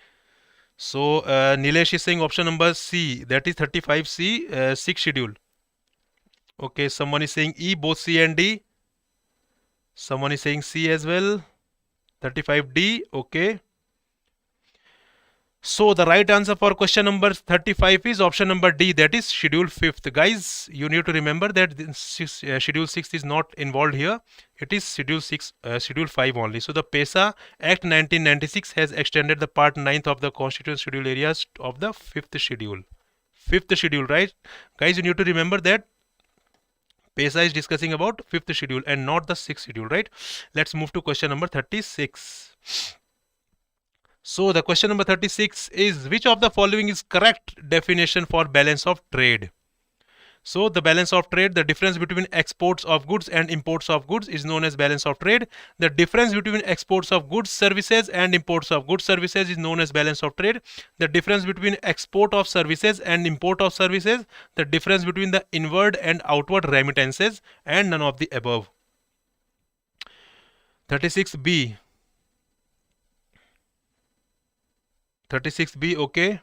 So Nilesh is saying option number C, that is 35C, 6th schedule. Okay, someone is saying E, both C and D. Someone is saying C as well. 35D, okay. So the right answer for question number 35 is option number D, that is Schedule 5th. Guys, you need to remember that Schedule 6 is not involved here. It is Schedule 5 only. So the PESA Act 1996 has extended the part 9th of the Constitution schedule areas of the 5th schedule. 5th schedule, right? Guys, you need to remember that PESA is discussing about 5th schedule and not the 6th schedule, right? Let's move to question number 36. So the question number 36 is, which of the following is correct definition for balance of trade? So the balance of trade, the difference between exports of goods and imports of goods is known as balance of trade. The difference between exports of goods services and imports of goods services is known as balance of trade. The difference between export of services and import of services, the difference between the inward and outward remittances, and none of the above. 36B. 36B, okay.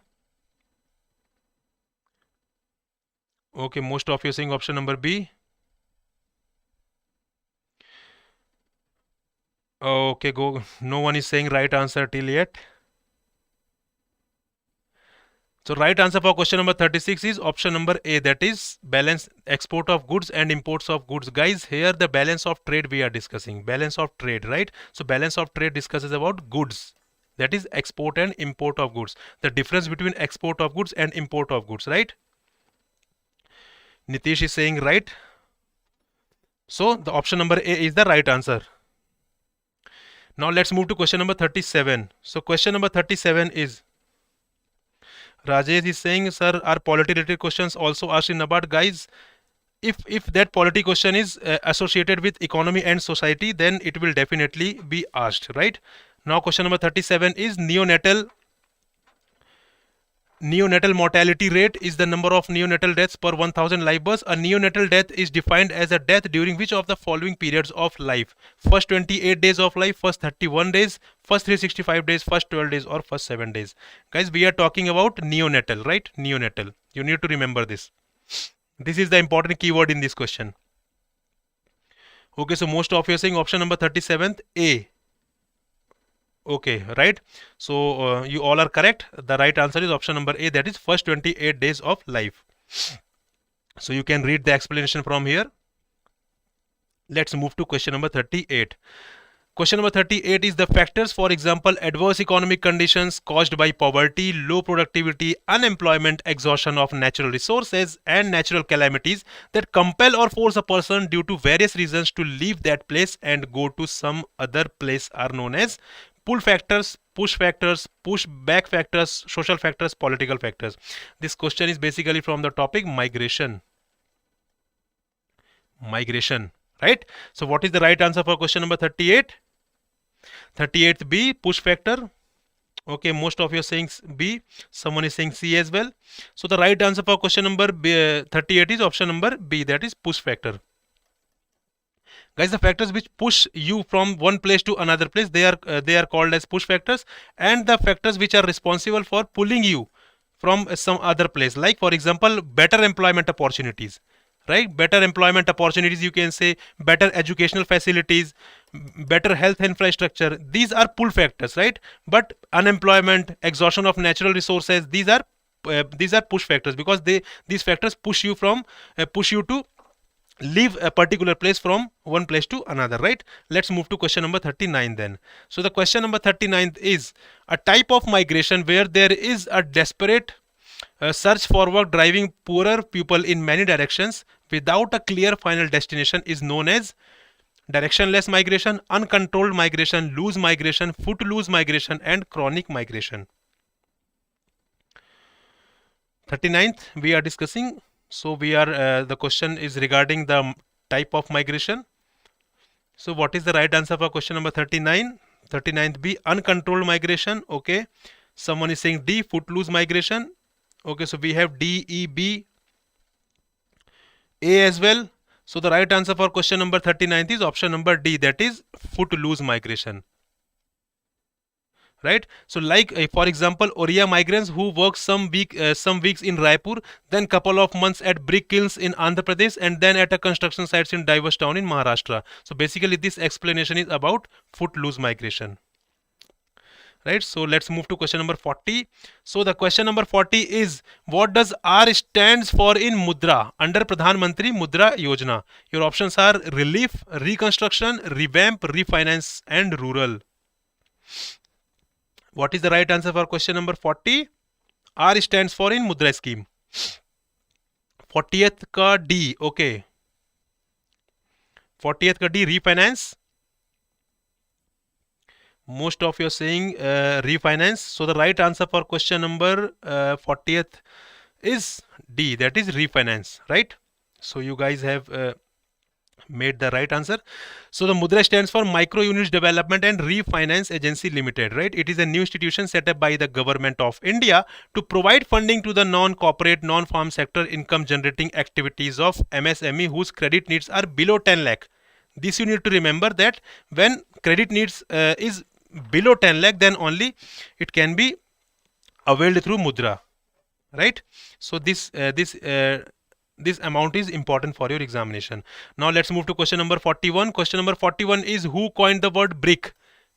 Okay, most of you are saying option number B. Okay, go. No one is saying right answer till yet. So right answer for question number 36 is option number A, that is balance export of goods and imports of goods. Guys, here the balance of trade we are discussing. Balance of trade, right? So balance of trade discusses about goods. That is export and import of goods. The difference between export of goods and import of goods, right? Nitish is saying right. So the option number A is the right answer. Now let's move to question number 37. So question number 37 is, Rajesh is saying, sir, are polity related questions also asked in NABARD? Guys, if that polity question is associated with economy and society, then it will definitely be asked, right? Now question number 37 is, neonatal mortality rate is the number of neonatal deaths per 1000 live births. A neonatal death is defined as a death during which of the following periods of life? First 28 days of life, first 31 days, first 365 days, first 12 days, or first 7 days. Guys, we are talking about neonatal, right? Neonatal. You need to remember this. This is the important keyword in this question. Okay, so most of you are saying option number 37th, A. Okay, right? So you all are correct. The right answer is option number A, that is first 28 days of life. So you can read the explanation from here. Let's move to question number 38. Question number 38 is the factors, for example, adverse economic conditions caused by poverty, low productivity, unemployment, exhaustion of natural resources, and natural calamities that compel or force a person due to various reasons to leave that place and go to some other place are known as pull factors, push factors, push back factors, social factors, political factors. This question is basically from the topic migration. Migration, right? So what is the right answer for question number 38? 38th B, push factor. Okay, most of you are saying B. Someone is saying C as well. So the right answer for question number 38 is option number B, that is push factor. Guys, the factors which push you from one place to another place, they are called as push factors, and the factors which are responsible for pulling you from some other place, like for example, better employment opportunities, right? Better employment opportunities, you can say better educational facilities, better health infrastructure. These are pull factors, right? But unemployment, exhaustion of natural resources, these are push factors, because these factors push you to leave a particular place from one place to another, right? Let's move to question number 39 then. So the question number 39 is, a type of migration where there is a desperate search for work driving poorer people in many directions without a clear final destination is known as directionless migration, uncontrolled migration, loose migration, footloose migration, and chronic migration. 39th we are discussing. So we are the question is regarding the type of migration. So what is the right answer for question number 39? 39th B, uncontrolled migration. Okay, someone is saying D, footloose migration. Okay, so we have D, E, B, A as well. So the right answer for question number 39th is option number D, that is footloose migration. Right? So like for example, Oriya migrants who work some weeks in Raipur, then couple of months at brick kilns in Andhra Pradesh, and then at a construction sites in diverse town in Maharashtra. So basically this explanation is about footloose migration. Right? So let's move to question number 40. So the question number 40 is, what does R stands for in Mudra under Pradhan Mantri Mudra Yojana? Your options are relief, reconstruction, revamp, refinance, and rural. What is the right answer for question number 40? R stands for in Mudra scheme. 40th ka D. Okay. 40th ka D, refinance. Most of you are saying refinance. So the right answer for question number 40th is D, that is refinance, right? So you guys have made the right answer. So the Mudra stands for Micro Units Development and Refinance Agency Limited, right? It is a new institution set up by the government of India to provide funding to the non-corporate, non-farm sector income generating activities of MSME whose credit needs are below 10 lakh. This you need to remember, that when credit needs is below 10 lakh, then only it can be availed through Mudra, right? So this amount is important for your examination. Now let's move to question number 41. Question number 41 is, who coined the word BRIC?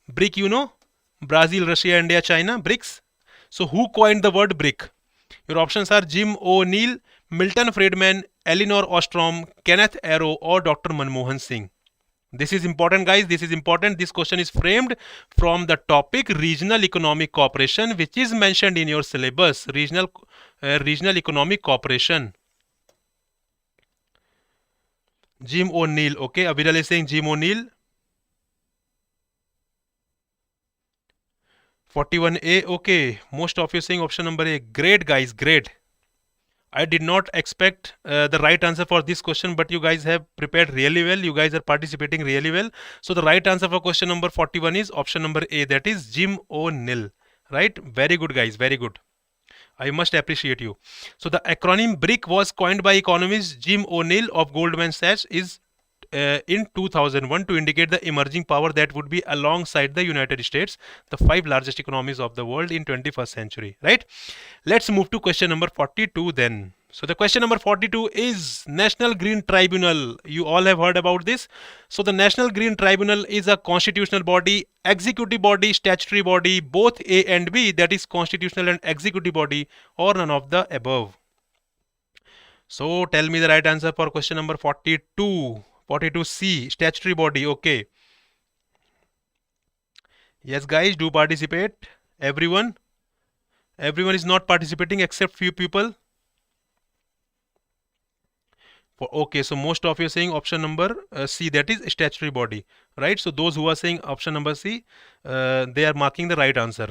BRIC, you know, Brazil, Russia, India, China, BRICS. So who coined the word BRIC? Your options are Jim O'Neill, Milton Friedman, Elinor Ostrom, Kenneth Arrow, or Dr. Manmohan Singh. This is important, guys. This is important. This question is framed from the topic regional economic cooperation, which is mentioned in your syllabus. Regional economic cooperation. Jim O'Neill. Okay, Aviral is saying Jim O'Neill. 41A, okay. Most of you saying option number A. Great, guys, great. I did not expect the right answer for this question, but you guys have prepared really well. You guys are participating really well. So the right answer for question number 41 is option number A, that is Jim O'Neill. Right? Very good, guys. Very good. I must appreciate you. So the acronym BRIC was coined by economist Jim O'Neill of Goldman Sachs in 2001 to indicate the emerging power that would be alongside the United States, the five largest economies of the world in 21st century, right? Let's move to question number 42 then. So the question number 42 is National Green Tribunal. You all have heard about this. So the National Green Tribunal is a constitutional body, executive body, statutory body, both A and B, that is constitutional and executive body, or none of the above. So tell me the right answer for question number 42. 42C, statutory body, okay. Yes, guys, do participate. Everyone is not participating except few people. Okay, so most of you are saying option number C, that is statutory body, right? So those who are saying option number C, they are marking the right answer.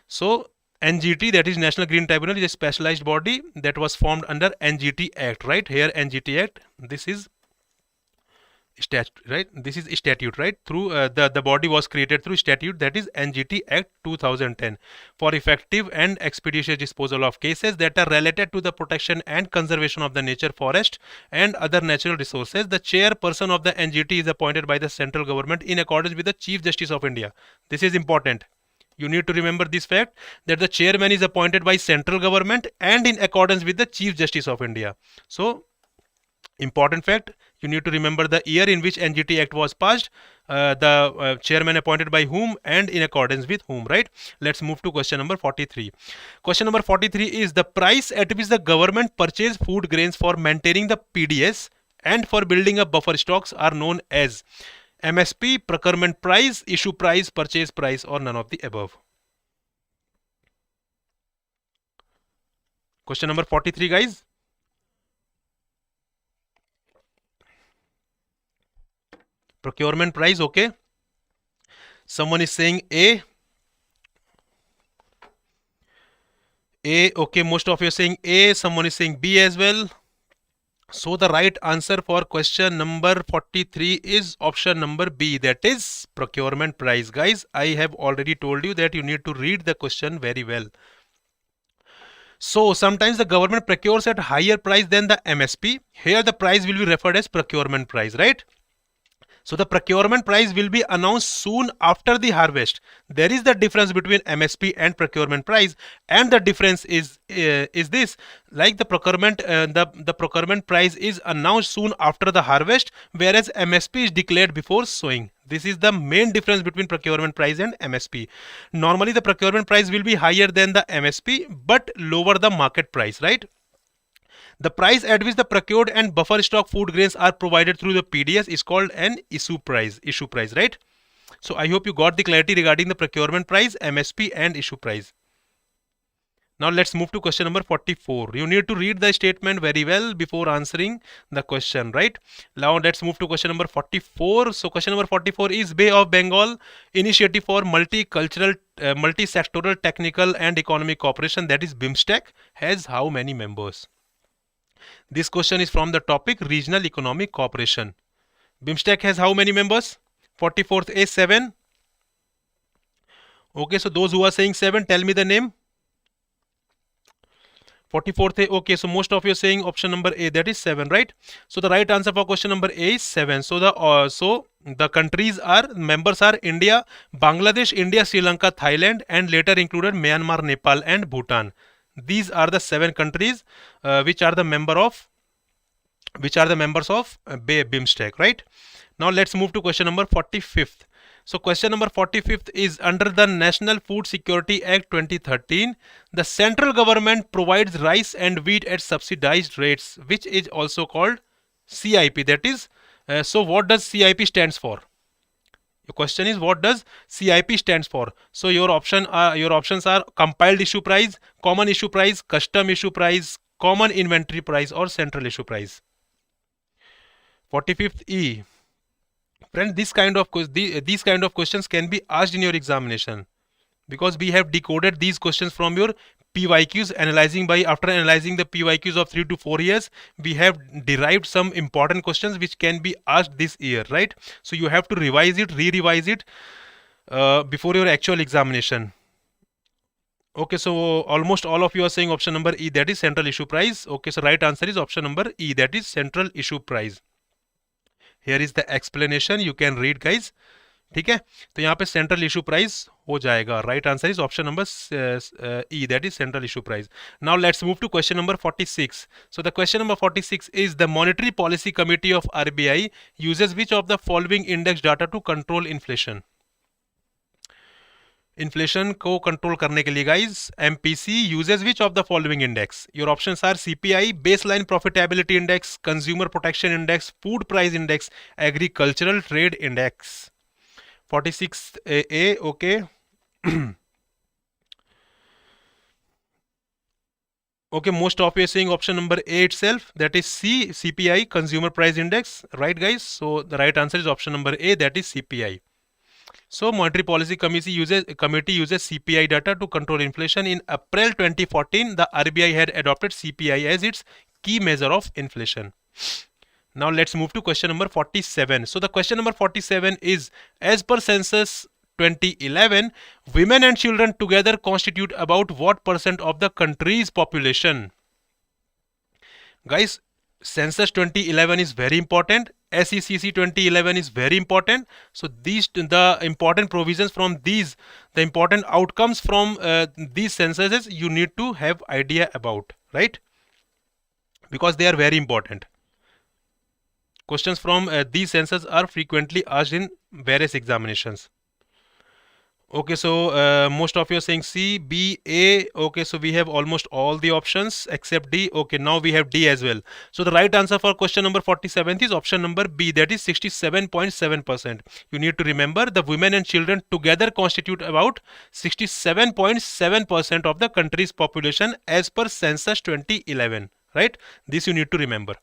So NGT, that is National Green Tribunal, is a specialized body that was formed under NGT Act, right? Here NGT Act, this is statute, right? This is statute, right? Through the body was created through statute, that is NGT Act 2010, for effective and expeditious disposal of cases that are related to the protection and conservation of the nature, forest and other natural resources. The chairperson of the NGT is appointed by the central government in accordance with the Chief Justice of India. This is important. You need to remember this fact, that the chairman is appointed by central government and in accordance with the Chief Justice of India. So important fact, you need to remember the year in which NGT Act was passed, the chairman appointed by whom and in accordance with whom, right? Let's move to question number 43. Question number 43 is the price at which the government purchase food grains for maintaining the PDS and for building up buffer stocks are known as MSP, procurement price, issue price, purchase price, or none of the above. Question number 43, guys. Procurement price, okay. Someone is saying A. Okay, most of you are saying A. Someone is saying B as well. So the right answer for question number 43 is option number B, that is procurement price. Guys, I have already told you that you need to read the question very well. So sometimes the government procures at higher price than the MSP. Here the price will be referred as procurement price, right? So the procurement price will be announced soon after the harvest. There is the difference between MSP and procurement price, and the difference is this: like the procurement price is announced soon after the harvest, whereas MSP is declared before sowing. This is the main difference between procurement price and MSP. Normally the procurement price will be higher than the MSP, but lower the market price, right? The price at which the procured and buffer stock food grains are provided through the PDS is called an issue price, right? So I hope you got the clarity regarding the procurement price, MSP and issue price. Now let's move to question number 44. You need to read the statement very well before answering the question, right? Now let's move to question number 44. So question number 44 is Bay of Bengal Initiative for Multicultural, Multi-Sectoral Technical and Economic Cooperation, that is BIMSTEC, has how many members? This question is from the topic Regional Economic Cooperation. BIMSTEC has how many members? 44th A, 7. Okay, so those who are saying 7, tell me the name. 44th A, okay, so most of you are saying option number A, that is 7, right? So the right answer for question number A is 7. So the countries are, members are India, Bangladesh, India, Sri Lanka, Thailand, and later included Myanmar, Nepal, and Bhutan. These are the 7 countries which are the members of BIMSTEC, right? Now let's move to question number 45th. So question number 45th is under the National Food Security Act 2013, the central government provides rice and wheat at subsidized rates, which is also called CIP. That is, so what does CIP stands for? The question is, what does CIP stands for? So your options are compiled issue price, common issue price, custom issue price, common inventory price, or central issue price. 45th E. Friend, these kind of questions can be asked in your examination. because we have decoded these questions from your PYQs. After analyzing the PYQs of 3 to 4 years, we have derived some important questions which can be asked this year, right? So you have to revise it, re-revise it before your actual examination. Okay, so almost all of you are saying option number E, that is central issue price. Okay, so right answer is option number E, that is central issue price. Here is the explanation, you can read guys. ठीक है, तो यहाँ पे central issue price हो जाएगा. Right answer is option number E, that is central issue price. Now let's move to question number 46. So the question number 46 is the monetary policy committee of RBI uses which of the following index data to control inflation. Inflation को control करने के लिए guys MPC uses which of the following index. Your options are CPI, baseline profitability index, consumer protection index, food price index, agricultural trade index. 46A, okay. Okay, most of you are saying option number A itself, that is C, CPI, Consumer Price Index, right guys? So the right answer is option number A, that is CPI. So Monetary Policy Committee uses CPI data to control inflation. In April 2014, the RBI had adopted CPI as its key measure of inflation. Now let's move to question number 47. So the question number 47 is, as per census 2011, women and children together constitute about what percent of the country's population? Guys, census 2011 is very important. SECC 2011 is very important. So the important provisions from these, the important outcomes from these censuses, you need to have idea about, right? Because they are very important. Questions from these censuses are frequently asked in various examinations. Okay, so most of you are saying C, B, A. Okay, so we have almost all the options except D. Okay, now we have D as well. So the right answer for question number 47 is option number B, that is 67.7%. You need to remember the women and children together constitute about 67.7% of the country's population as per census 2011. Right? This you need to remember.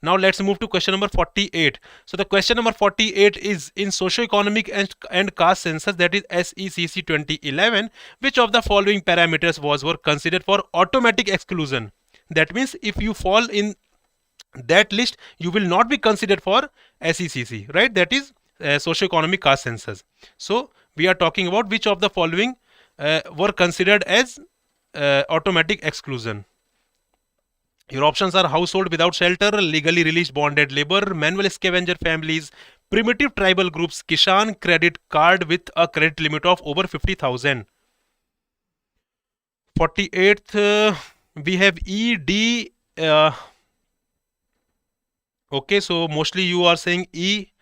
Now let's move to question number 48. So the question number 48 is, in socio-economic and caste census, that is SECC 2011, which of the following parameters were considered for automatic exclusion? That means if you fall in that list, you will not be considered for SECC, right? That is socio-economic caste census. So we are talking about which of the following were considered as automatic exclusion. Your options are household without shelter, legally released bonded labor, manual scavenger families, primitive tribal groups, Kishan credit card with a credit limit of over 50,000. 48th, we have E, D. Okay, so mostly you are saying E.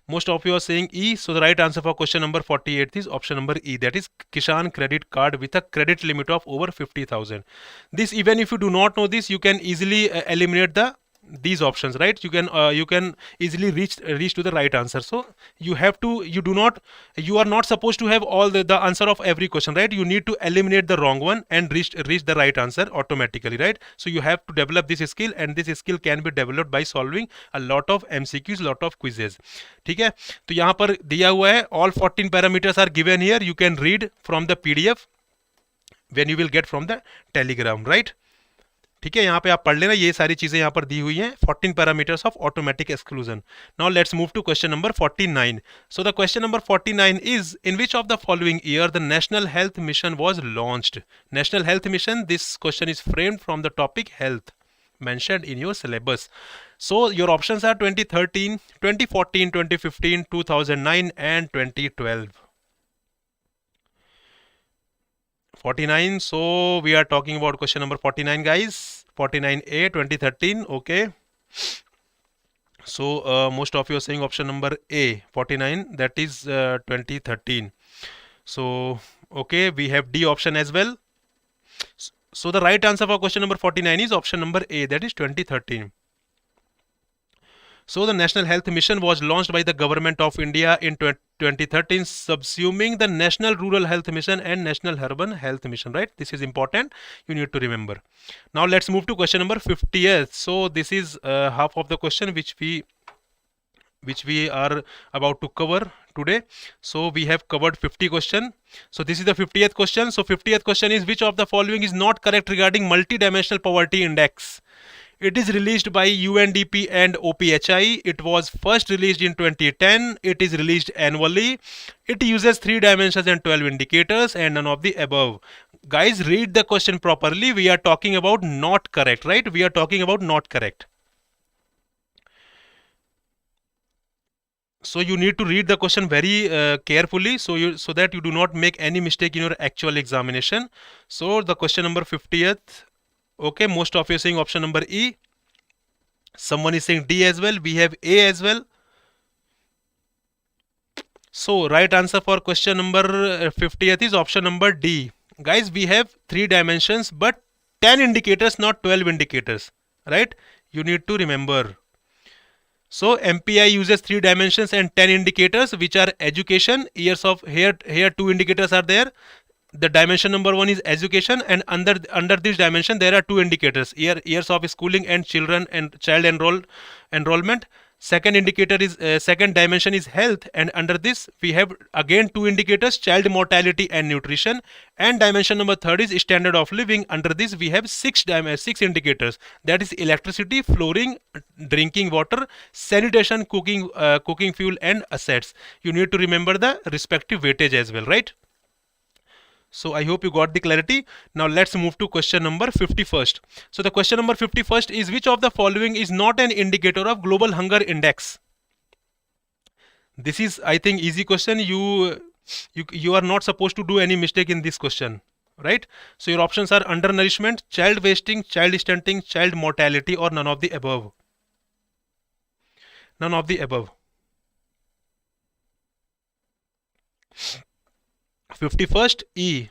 Most of you are saying E. So the right answer for question number 48 is option number E, that is Kishan credit card with a credit limit of over 50,000. This, even if you do not know this, you can easily eliminate these options, right? You can easily reach to the right answer. So you are not supposed to have all the answer of every question, right? You need to eliminate the wrong one and reach the right answer automatically, right? So you have to develop this skill, and this skill can be developed by solving a lot of MCQs, lot of quizzes. ठीक है, तो यहाँ पर दिया हुआ है, all 14 parameters are given here. You can read from the PDF when you will get from the Telegram, right? ठीक है, यहाँ पे आप पढ़ लेना, ये सारी चीजें यहाँ पर दी हुई हैं. 14 parameters of automatic exclusion. Now let's move to question number 49. So the question number 49 is, in which of the following year the National Health Mission was launched? National Health Mission, this question is framed from the topic health mentioned in your syllabus. So your options are 2013, 2014, 2015, 2009 and 2012. 49. So we are talking about question number 49, guys. 49A, 2013. Okay. So most of you are saying option number A, 49, that is 2013. So okay, we have D option as well. So the right answer for question number 49 is option number A, that is 2013. So the National Health Mission was launched by the Government of India in 2013, subsuming the National Rural Health Mission and National Urban Health Mission, right? This is important, you need to remember. Now let's move to question number 50th. So this is half of the question which we are about to cover. today. So we have covered 50 question. So this is the 50th question. So 50th question is, which of the following is not correct regarding multidimensional poverty index? It is released by UNDP and OPHI. It was first released in 2010. It is released annually. It uses 3 dimensions and 12 indicators, and none of the above. Guys, read the question properly. We are talking about not correct, right? We are talking about not correct. So you need to read the question very carefully, so that you do not make any mistake in your actual examination. So the question number 50th. Okay, most of you are saying option number E. Someone is saying D as well. We have A as well. So right answer for question number 50th is option number D. Guys, we have 3 dimensions but 10 indicators, not 12 indicators, right? You need to remember. So MPI uses 3 dimensions and 10 indicators, which are education, years of here 2 indicators are there. The dimension number 1 is education, and under this dimension there are 2 indicators, years of schooling and children and child enrollment. Second indicator is second dimension is health, and under this we have again 2 indicators, child mortality and nutrition. And dimension number 3 is standard of living. Under this we have 6 indicators, that is electricity, flooring, drinking water, sanitation, cooking fuel and assets. You need to remember the respective weightage as well, right? So I hope you got the clarity. Now let's move to question number 51st. So the question number 51st is, which of the following is not an indicator of global hunger index? This is, I think, easy question. You are not supposed to do any mistake in this question, right? So your options are undernourishment, child wasting, child stunting, child mortality, or none of the above. None of the above. 51st E.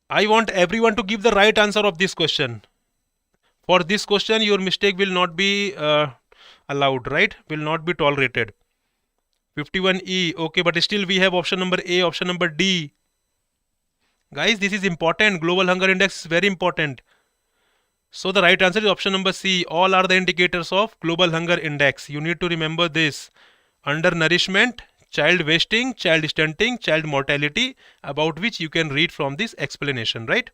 I want everyone to give the right answer of this question. For this question, your mistake will not be allowed, right? Will not be tolerated. 51E. Okay, but still we have option number A, option number D. Guys, this is important. Global hunger index is very important. So the right answer is option number C. All are the indicators of global hunger index. You need to remember this. Undernourishment, child wasting, child stunting, child mortality, about which you can read from this explanation, right?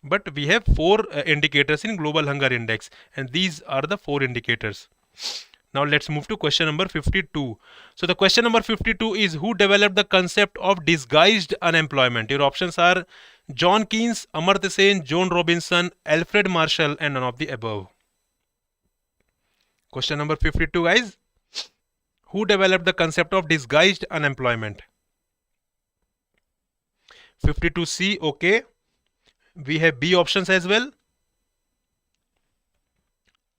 But we have 4 indicators in global hunger index, and these are the 4 indicators. Now let's move to question number 52. So the question number 52 is, who developed the concept of disguised unemployment? Your options are John Keynes, Amartya Sen, John Robinson, Alfred Marshall, and none of the above. Question number 52, guys. Who developed the concept of disguised unemployment? 52C, okay. We have B options as well.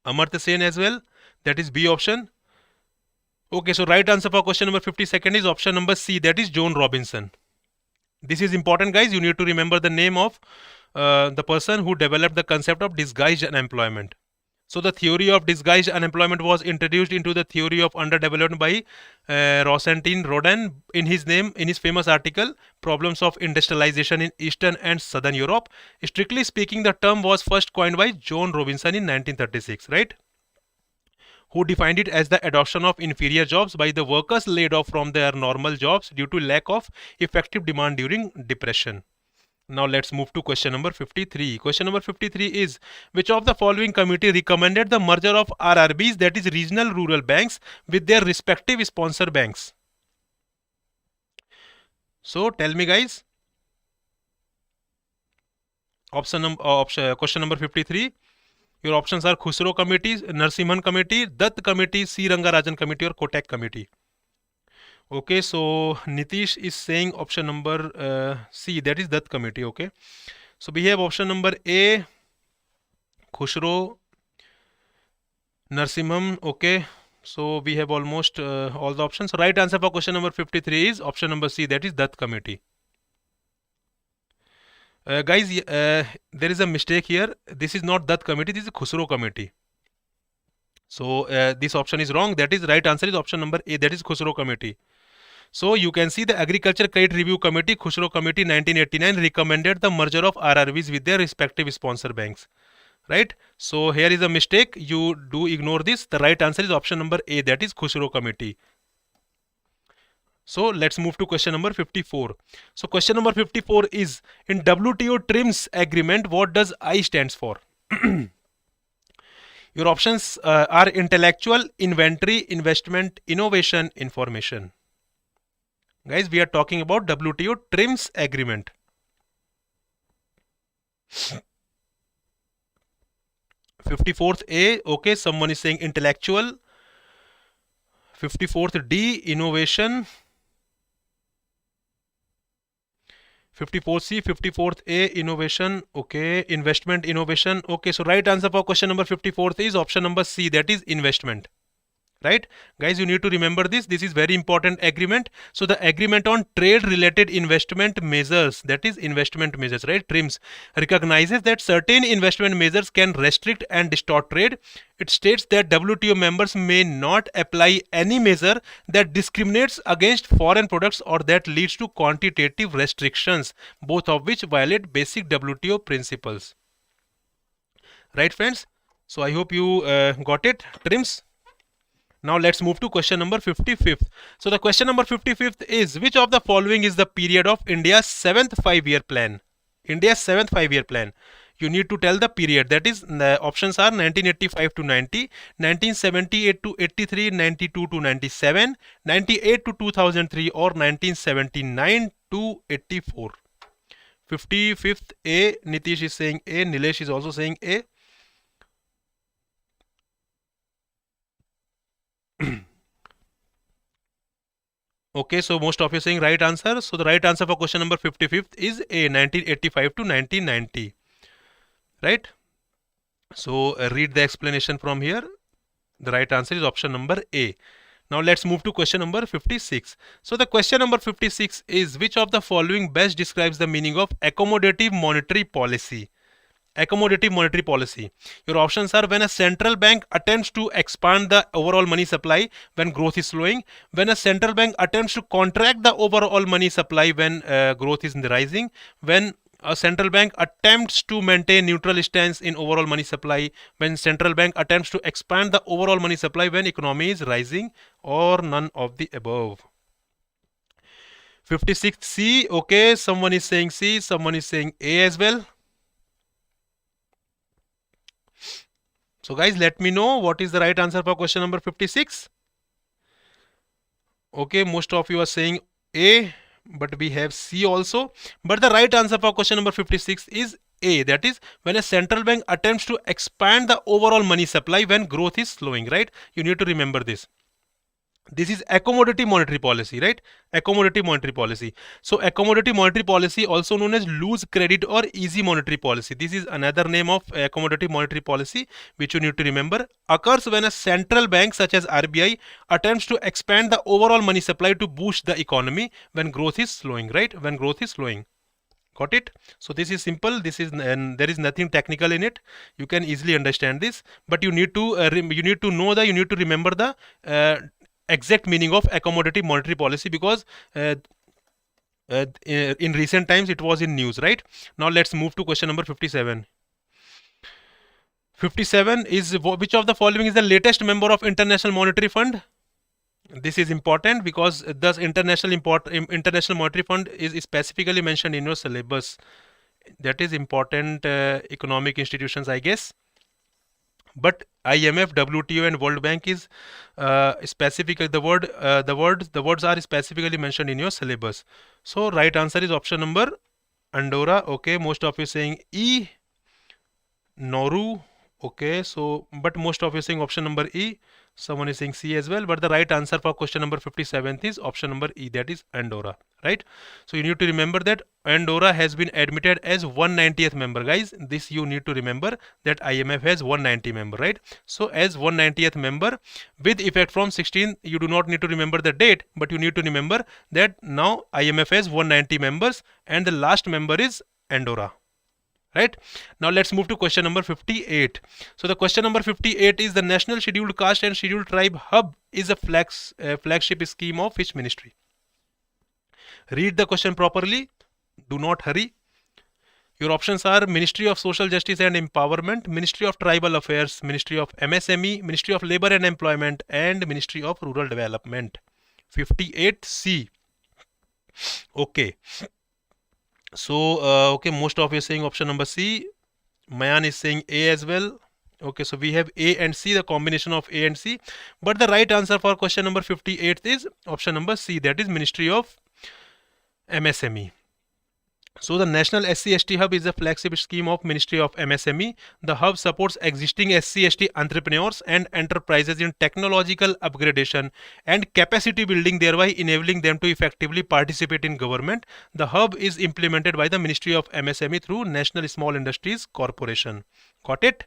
Amartya Sen as well. That is B option. Okay, so right answer for question number 52nd is option number C. That is John Robinson. This is important, guys. You need to remember the name of the person who developed the concept of disguised unemployment. So the theory of disguised unemployment was introduced into the theory of underdevelopment by Rosentin Rodin in his famous article Problems of Industrialization in Eastern and Southern Europe. Strictly speaking, the term was first coined by John Robinson in 1936, right? Who defined it as the adoption of inferior jobs by the workers laid off from their normal jobs due to lack of effective demand during depression. Now let's move to question number 53. Question number 53 is, which of the following committee recommended the merger of RRBs, that is regional rural banks, with their respective sponsor banks? So tell me, guys. Question number 53. Your options are Khusro Committee, Narsimhan Committee, Dutt Committee, C. Rangarajan Committee, or Kotak Committee. Okay, so Nitish is saying option number C, that is Dutt Committee. Okay, so we have option number A, Khusro, Narsimhan. Okay, so we have almost all the options. Right answer for question number 53 is option number C, that is Dutt Committee. Guys, there is a mistake here. This is not Dutt Committee, this is Khusro Committee. So this option is wrong. That is right answer is option number A, that is Khusro Committee. So you can see the Agriculture Credit Review Committee, Khusro Committee 1989 recommended the merger of RRBs with their respective sponsor banks, right? So here is a mistake. You do ignore this. The right answer is option number A, that is Khusro Committee. So let's move to question number 54. So question number 54 is, in WTO TRIMS agreement, what does I stands for? Your options are intellectual, inventory, investment, innovation, information. Guys, we are talking about WTO TRIMS agreement. 54th A, okay, someone is saying intellectual. 54th D, innovation. 54th C, 54th A, innovation, okay, investment, innovation, okay. So right answer for question number 54th is option number C, that is investment. Right, guys, you need to remember this. This is very important agreement. So the agreement on trade related investment measures, that is investment measures, right, TRIMS, recognizes that certain investment measures can restrict and distort trade. It states that WTO members may not apply any measure that discriminates against foreign products or that leads to quantitative restrictions, both of which violate basic WTO principles. Right, friends? So I hope you got it, TRIMS. Now let's move to question number 55th. So the question number 55th is, which of the following is the period of India's 7th 5-year plan? India's 7th 5-year plan. You need to tell the period. That is, the options are 1985 to 90, 1978 to 83, 92 to 97, 98 to 2003, or 1979 to 84. 55th A, Nitish is saying A, Nilesh is also saying A. Okay, so most of you are saying right answer. So the right answer for question number 55th is A, 1985 to 1990. Right? So read the explanation from here. The right answer is option number A. Now let's move to question number 56. So the question number 56 is, which of the following best describes the meaning of accommodative monetary policy? Accommodative monetary policy. Your options are, when a central bank attempts to expand the overall money supply when growth is slowing, when a central bank attempts to contract the overall money supply when growth is rising, when a central bank attempts to maintain neutral stance in overall money supply, when central bank attempts to expand the overall money supply when economy is rising, or none of the above. 56th C, okay, someone is saying C, someone is saying A as well. So guys, let me know what is the right answer for question number 56. Okay, most of you are saying A, but we have C also. But the right answer for question number 56 is A, that is, when a central bank attempts to expand the overall money supply when growth is slowing, right? You need to remember this. This is accommodative monetary policy, right? Accommodative monetary policy. So accommodative monetary policy, also known as loose credit or easy monetary policy, this is another name of accommodative monetary policy, which you need to remember, occurs when a central bank such as RBI attempts to expand the overall money supply to boost the economy when growth is slowing, right? When growth is slowing. Got it? So this is simple. This is, and there is nothing technical in it. You can easily understand this, but you need to you need to remember the exact meaning of accommodative monetary policy, because in recent times it was in news, right? Now let's move to question number 57. 57 is, which of the following is the latest member of International Monetary Fund? This is important because thus International Monetary Fund is specifically mentioned in your syllabus. That is important economic institutions, I guess. But IMF, WTO, and World Bank is specifically the words are specifically mentioned in your syllabus. So right answer is option number Andorra. Okay, most of you saying E, Nauru. Okay, so but most of you saying option number E. Someone is saying C as well, but the right answer for question number 57 is option number E, that is Andorra, right? So you need to remember that Andorra has been admitted as 190th member, guys. This you need to remember, that IMF has 190 member, right? So as 190th member with effect from 16, you do not need to remember the date, but you need to remember that now IMF has 190 members and the last member is Andorra. Right, now let's move to question number 58. So the question number 58 is, the National Scheduled Caste and Scheduled Tribe Hub is a flagship scheme of which ministry? Read the question properly, do not hurry. Your options are Ministry of Social Justice and Empowerment, Ministry of Tribal Affairs, Ministry of MSME, Ministry of Labor and Employment, and Ministry of Rural Development. 58C. Okay. So okay, most of you are saying option number C. Mayan is saying A as well. Okay, so we have A and C, the combination of A and C. But the right answer for question number 58 is option number C, that is Ministry of MSME. So the National SC/ST Hub is a flagship scheme of Ministry of MSME. The hub supports existing SC/ST entrepreneurs and enterprises in technological upgradation and capacity building, thereby enabling them to effectively participate in government. The hub is implemented by the Ministry of MSME through National Small Industries Corporation. Got it?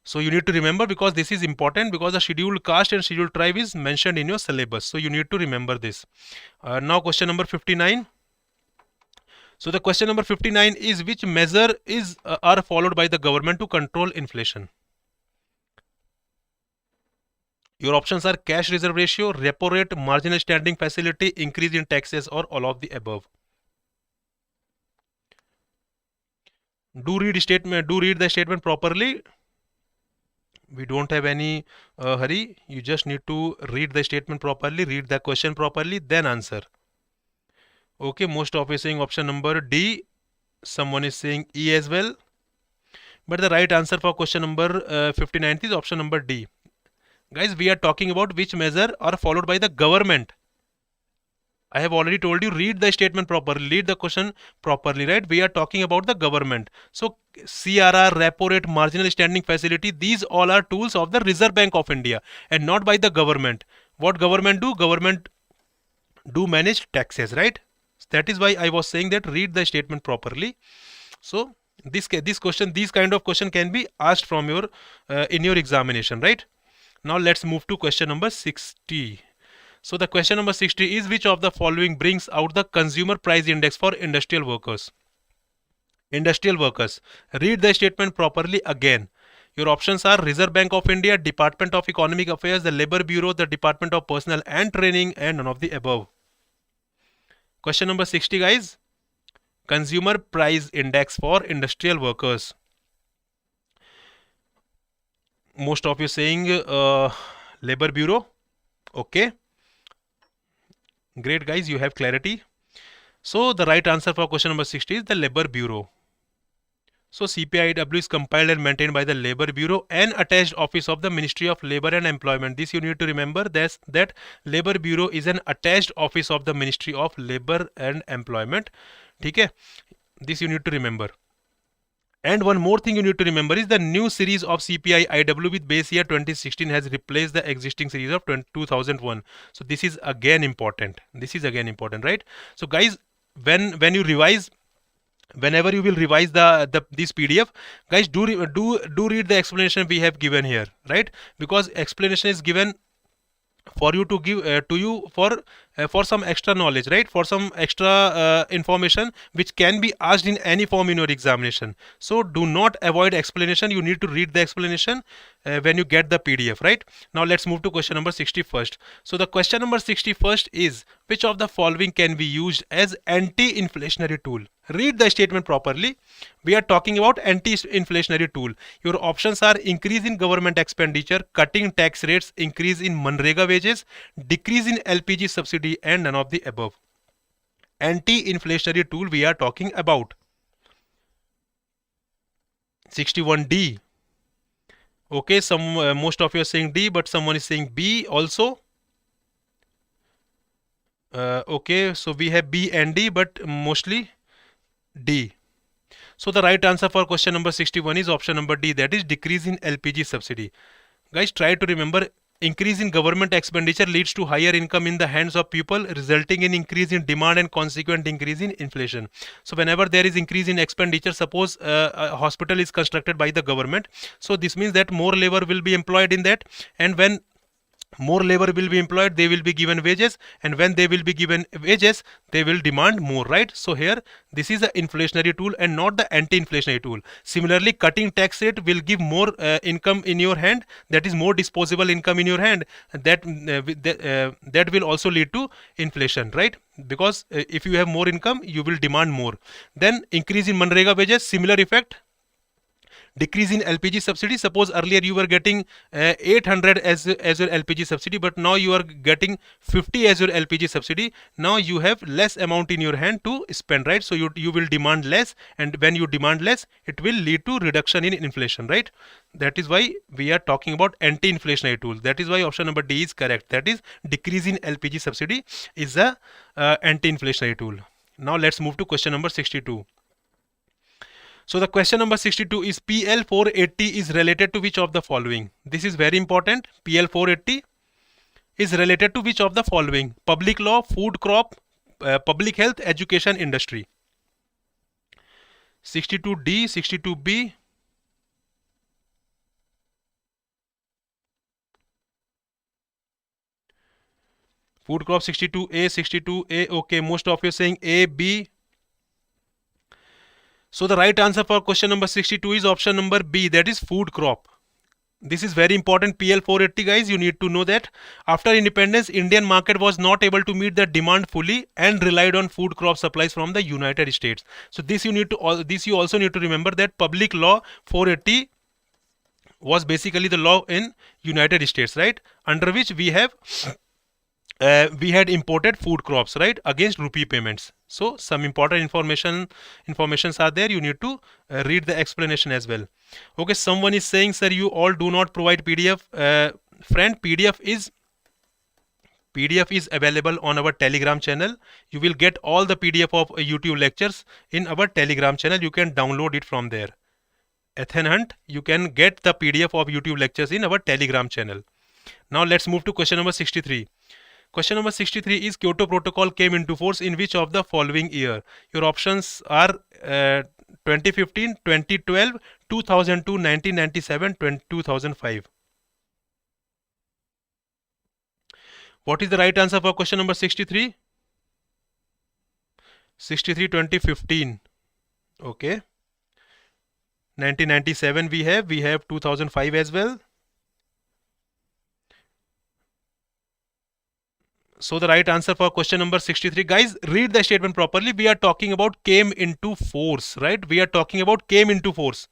So you need to remember, because this is important, because the scheduled caste and scheduled tribe is mentioned in your syllabus. So you need to remember this. Now question number 59. So the question number 59 is, which measure are followed by the government to control inflation? Your options are cash reserve ratio, repo rate, marginal standing facility, increase in taxes, or all of the above. Do read the statement properly. We don't have any hurry. You just need to read the statement properly, read the question properly, then answer. Okay, most of you are saying option number D. Someone is saying E as well. But the right answer for question number 59 is option number D. Guys, we are talking about which measure are followed by the government. I have already told you, read the statement properly, read the question properly, right? We are talking about the government. So CRR, repo rate, marginal standing facility, these all are tools of the Reserve Bank of India and not by the government. What government do? Government do manage taxes, right? That is why I was saying that read the statement properly. So this kind of question can be asked from your in your examination, right? Now let's move to question number 60. So the question number 60 is, which of the following brings out the consumer price index for industrial workers? Industrial workers. Read the statement properly again. Your options are Reserve Bank of India, Department of Economic Affairs, the Labour Bureau, the Department of Personnel and Training, and none of the above. Question number 60, guys. Consumer price index for industrial workers. Most of you saying Labour Bureau. Okay. Great, guys, you have clarity. So the right answer for question number 60 is the Labour Bureau. So CPIW is compiled and maintained by the Labour Bureau and attached office of the Ministry of Labour and Employment. This you need to remember, that Labour Bureau is an attached office of the Ministry of Labour and Employment. Okay? This you need to remember. And one more thing you need to remember is the new series of CPI-IW with base year 2016 has replaced the existing series of 2001. So this is again important. This is again important, right? So guys, when you revise, whenever you will revise this PDF, guys, do read the explanation we have given here, right? Because explanation is given for you to give to you for some extra knowledge, right? For some extra information which can be asked in any form in your examination. So do not avoid explanation. You need to read the explanation when you get the PDF, right? Now let's move to question number 61st. So the question number 61st is, which of the following can be used as anti-inflationary tool? Read the statement properly. We are talking about anti-inflationary tool. Your options are increase in government expenditure, cutting tax rates, increase in Manrega wages, decrease in LPG subsidy, and none of the above. Anti-inflationary tool we are talking about. 61D. Okay, most of you are saying D, but someone is saying B also. Okay, so we have B and D, but mostly D. So the right answer for question number 61 is option number D, that is decrease in LPG subsidy. Guys, try to remember, increase in government expenditure leads to higher income in the hands of people, resulting in increase in demand and consequent increase in inflation. So whenever there is increase in expenditure, suppose a hospital is constructed by the government, so this means that more labor will be employed in that, and when more labor will be employed, they will be given wages, and when they will be given wages, they will demand more, right? So here this is the inflationary tool and not the anti-inflationary tool. Similarly, cutting tax rate will give more income in your hand, that is more disposable income in your hand, that will also lead to inflation, right? Because if you have more income, you will demand more. Then increase in Manrega wages, similar effect. Decrease in LPG subsidy. Suppose earlier you were getting 800 as your LPG subsidy, but now you are getting 50 as your LPG subsidy. Now you have less amount in your hand to spend, right? So you will demand less, and when you demand less, it will lead to reduction in inflation, right? That is why we are talking about anti-inflationary tools. That is why option number D is correct. That is, decrease in LPG subsidy is a anti-inflationary tool. Now let's move to question number 62. So the question number 62 is PL 480 is related to which of the following? This is very important. PL 480 is related to which of the following? Public law, food crop, public health, education, industry. 62D, 62B. Food crop 62A, 62A. Okay, most of you are saying A, B. So the right answer for question number 62 is option number B, that is food crop. This is very important. PL 480, guys, you need to know that after independence, Indian market was not able to meet the demand fully and relied on food crop supplies from the United States. So this you also need to remember, that public law 480 was basically the law in United States, right? Under which we had imported food crops, right, against rupee payments. So some important informations are there. You need to read the explanation as well. Okay, someone is saying, sir, you all do not provide PDF. Friend, PDF is available on our Telegram channel. You will get all the PDF of YouTube lectures in our Telegram channel. You can download it from there. Ethan Hunt, you can get the PDF of YouTube lectures in our Telegram channel. Now let's move to question number 63. Question number 63 is Kyoto Protocol came into force in which of the following year? Your options are 2015, 2012, 2002, 1997, 2005. What is the right answer for question number 63? 63, 2015. Okay. 1997 we have 2005 as well. So the right answer for question number 63, guys, read the statement properly. We are talking about came into force, right? We are talking about came into force.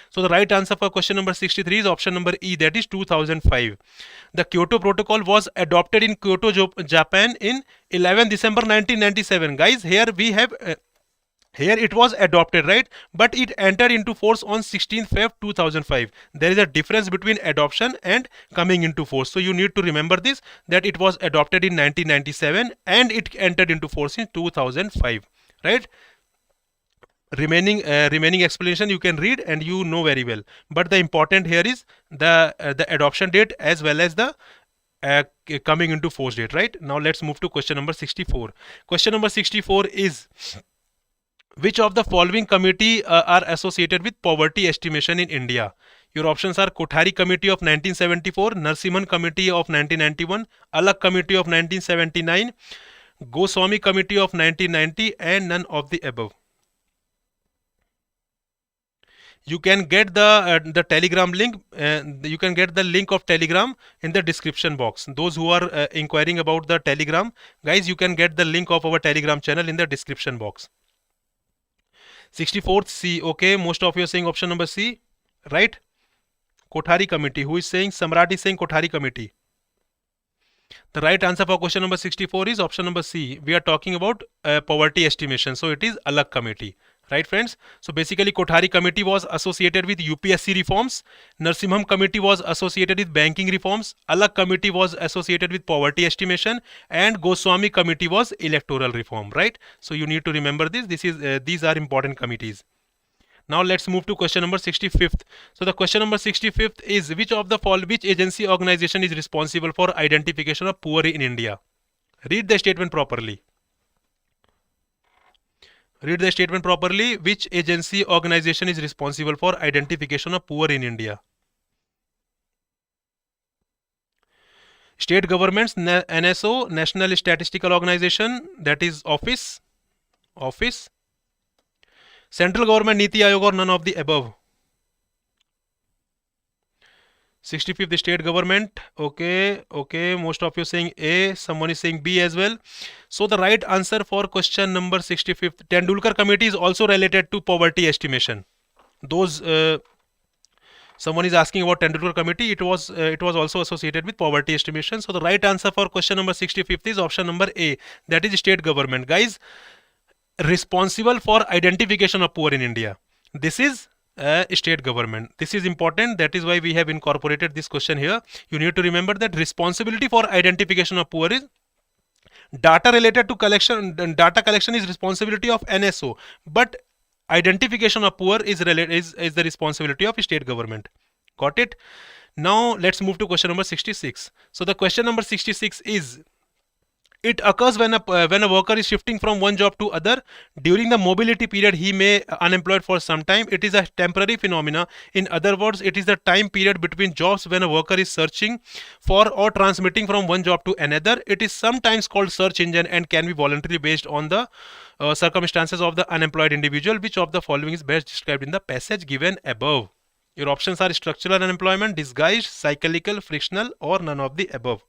So the right answer for question number 63 is option number E, that is 2005. The Kyoto Protocol was adopted in Kyoto, Japan in 11 December 1997. Guys, here we have here it was adopted, right? But it entered into force on 16th Feb 2005. There is a difference between adoption and coming into force. So you need to remember this, that it was adopted in 1997 and it entered into force in 2005, right? Remaining explanation you can read and you know very well. But the important here is the adoption date as well as the coming into force date, right? Now let's move to question number 64. Question number 64 is, which of the following committee are associated with poverty estimation in India? Your options are Kothari Committee of 1974, Narsimhan Committee of 1991, Alak Committee of 1979, Goswami Committee of 1990, and none of the above. You can get the Telegram link. You can get the link of Telegram in the description box. Those who are inquiring about the Telegram, guys, you can get the link of our Telegram channel in the description box. 64th C. Okay, most of you are saying option number C, right? Kothari Committee. Who is saying? Samrat is saying Kothari Committee. The right answer for question number 64 is option number C. We are talking about poverty estimation. So it is Alak Committee. Right, friends? So basically Kothari Committee was associated with UPSC reforms. Narsimhan Committee was associated with banking reforms. Alak Committee was associated with poverty estimation. And Goswami Committee was electoral reform. Right? So you need to remember this. These are important committees. Now let's move to question number 65th. So the question number 65th is, which agency organization is responsible for identification of poor in India? Read the statement properly. Read the statement properly. Which agency organization is responsible for identification of poor in India? State governments, NSO, National Statistical Organization, that is office. Central government, Niti Aayog, or none of the above? 65th, state government. Okay, most of you saying A, someone is saying B as well. So the right answer for question number 65th, Tendulkar Committee is also related to poverty estimation. Those Someone is asking about Tendulkar committee. It was also associated with poverty estimation. So the right answer for question number 65th is option number A, that is state government. Guys, responsible for identification of poor in India, this is state government. This is important. That is why we have incorporated this question here. You need to remember that responsibility for identification of poor is data related to collection. Data collection is responsibility of NSO, but identification of poor is the responsibility of state government. Got it? Now let's move to question number 66. So the question number 66 is, it occurs when a worker is shifting from one job to other. During the mobility period, he may unemployed for some time. It is a temporary phenomena. In other words, it is the time period between jobs when a worker is searching for or transmitting from one job to another. It is sometimes called search engine and can be voluntarily based on the circumstances of the unemployed individual. Which of the following is best described in the passage given above? Your options are structural unemployment, disguised, cyclical, frictional, or none of the above.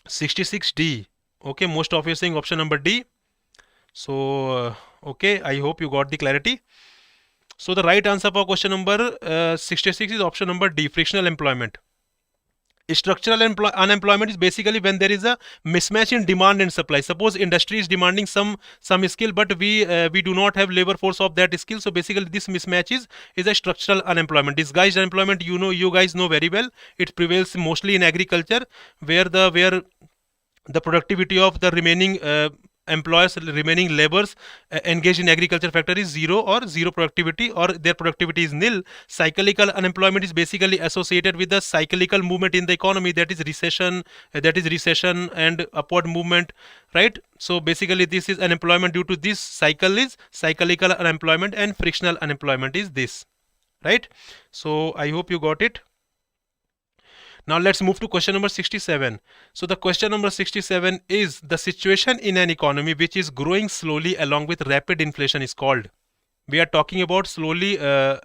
66D. Okay, most of you are saying option number D. So okay, I hope you got the clarity. So the right answer for question number 66 is option number D, frictional employment. Structural unemployment is basically when there is a mismatch in demand and supply. Suppose industry is demanding some skill, but we do not have labor force of that skill. So basically this mismatch is a structural unemployment. Disguised unemployment, you guys know very well. It prevails mostly in agriculture, where the productivity of the remaining employers, remaining laborers engaged in agriculture factor is zero or zero productivity, or their productivity is nil. Cyclical unemployment is basically associated with the cyclical movement in the economy, that is recession and upward movement, right? So basically this is unemployment due to this cycle is cyclical unemployment, and frictional unemployment is this, right? So I hope you got it. Now let's move to question number 67. So the question number 67 is, the situation in an economy which is growing slowly along with rapid inflation is called. We are talking about slowly the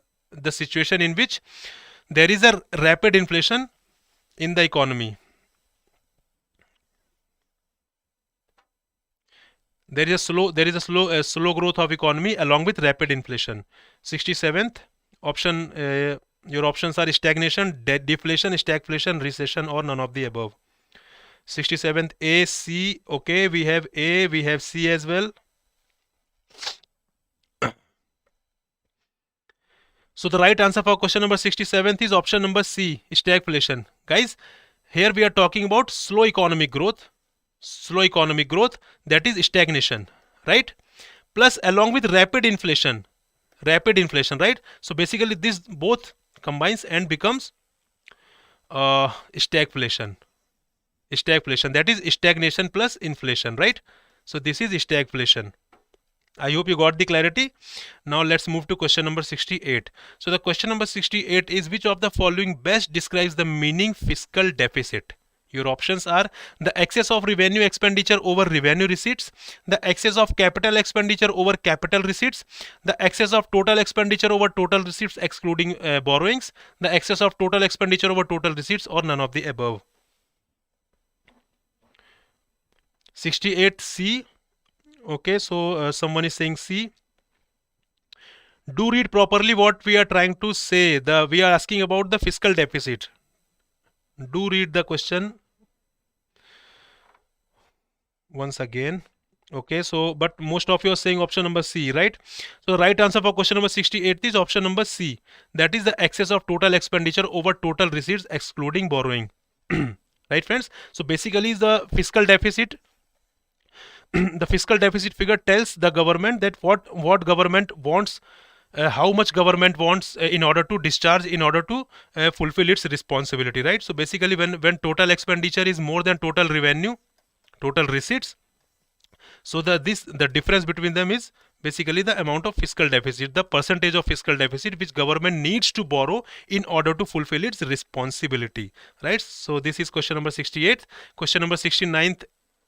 situation in which there is a rapid inflation in the economy. There is a slow growth of economy along with rapid inflation. 67th option. Your options are stagnation, deflation, stagflation, recession, or none of the above. 67th, A, C. Okay, we have A, we have C as well. So the right answer for question number 67th is option number C, stagflation. Guys, here we are talking about slow economic growth, that is stagnation, right? Plus along with rapid inflation, right? So basically this both combines and becomes stagflation, that is stagnation plus inflation, right? So this is stagflation. I hope you got the clarity. Now let's move to question number 68. So the question number 68 is, which of the following best describes the meaning fiscal deficit? Your options are the excess of revenue expenditure over revenue receipts, the excess of capital expenditure over capital receipts, the excess of total expenditure over total receipts excluding borrowings, the excess of total expenditure over total receipts, or none of the above. 68C. Okay, so someone is saying C. Do read properly what we are trying to say. We are asking about the fiscal deficit. Do read the question once again. Okay, so but most of you are saying option number C, right? So the right answer for question number 68 is option number C, that is the excess of total expenditure over total receipts excluding borrowing. Right, friends? So basically the fiscal deficit the fiscal deficit figure tells the government that what government wants, how much government wants in order to discharge, in order to fulfill its responsibility, right? So basically when total expenditure is more than total revenue, total receipts, so the difference between them is basically the amount of fiscal deficit, the percentage of fiscal deficit which government needs to borrow in order to fulfill its responsibility, right? So this is question number 68. Question number 69th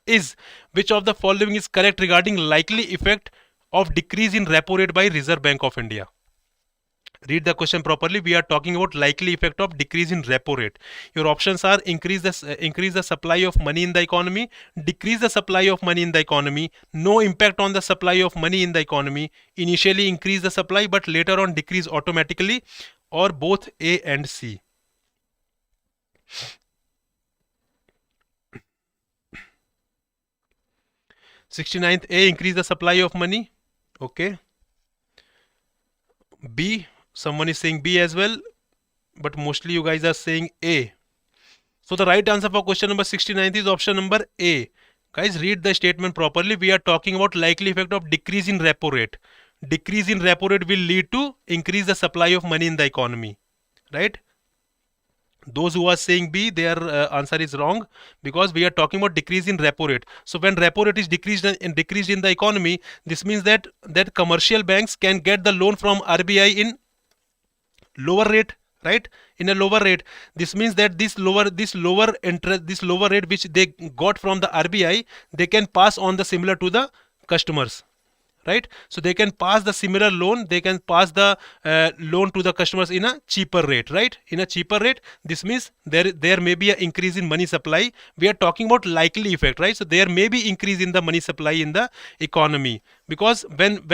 is, which of the following is correct regarding likely effect of decrease in repo rate by Reserve Bank of India? Read the question properly. We are talking about likely effect of decrease in repo rate. Your options are increase the supply of money in the economy, decrease the supply of money in the economy, no impact on the supply of money in the economy, initially increase the supply but later on decrease automatically, or both A and C. Sixty-ninth, A, increase the supply of money. Okay. B, someone is saying B as well, but mostly you guys are saying A. So the right answer for question number 69 is option number A. Guys, read the statement properly. We are talking about likely effect of decrease in repo rate. Decrease in repo rate will lead to increase the supply of money in the economy, right? Those who are saying B, their answer is wrong, because we are talking about decrease in repo rate. So when repo rate is decreased in the economy, this means that commercial banks can get the loan from RBI in lower rate, right? In a lower rate. This means that this lower rate which they got from the RBI, they can pass on the similar to the customers, right? So they can pass the similar loan, they can pass the loan to the customers in a cheaper rate, right? In a cheaper rate. This means there may be an increase in money supply. We are talking about likely effect, right? So there may be increase in the money supply in the economy, because when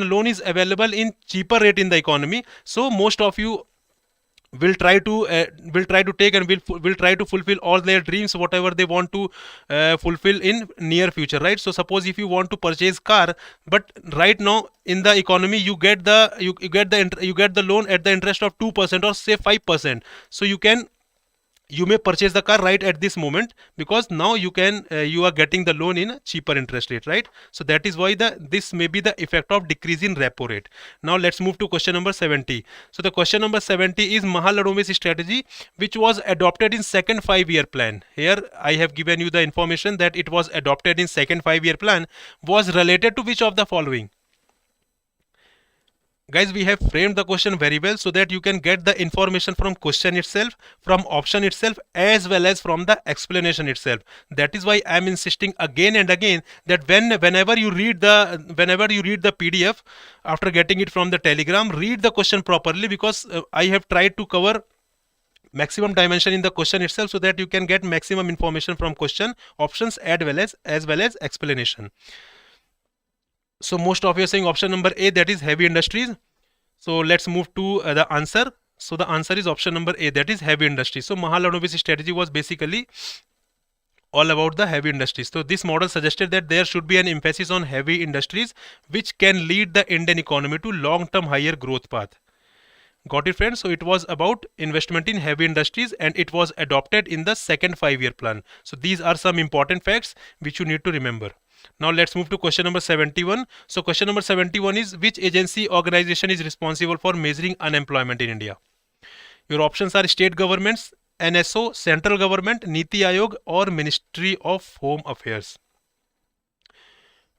loan is available in cheaper rate in the economy, so most of you will try to take and will try to fulfill all their dreams, whatever they want to fulfill in near future, right? So suppose if you want to purchase car, but right now in the economy you get the loan at the interest of 2% or say 5%. So you may purchase the car right at this moment, because now you are getting the loan in a cheaper interest rate, right? So that is why this may be the effect of decrease in repo rate. Now let's move to question number 70. So the question number 70 is Mahalanobis strategy, which was adopted in second 5-year plan. Here I have given you the information that it was adopted in second 5-year plan, was related to which of the following? Guys, we have framed the question very well so that you can get the information from question itself, from option itself, as well as from the explanation itself. That is why I am insisting again and again that whenever you read the PDF after getting it from the Telegram, read the question properly, because I have tried to cover maximum dimension in the question itself so that you can get maximum information from question, options, as well as explanation. So most of you are saying option number A, that is heavy industries. So let's move to the answer. So the answer is option number A, that is heavy industries. So Mahalanobis strategy was basically all about the heavy industries. So this model suggested that there should be an emphasis on heavy industries, which can lead the Indian economy to long-term higher growth path. Got it, friends? So it was about investment in heavy industries, and it was adopted in the second 5-year plan. So these are some important facts which you need to remember. Now let's move to question number 71. So question number 71 is, which agency organization is responsible for measuring unemployment in India? Your options are state governments, NSO, central government, Niti Aayog, or Ministry of Home Affairs.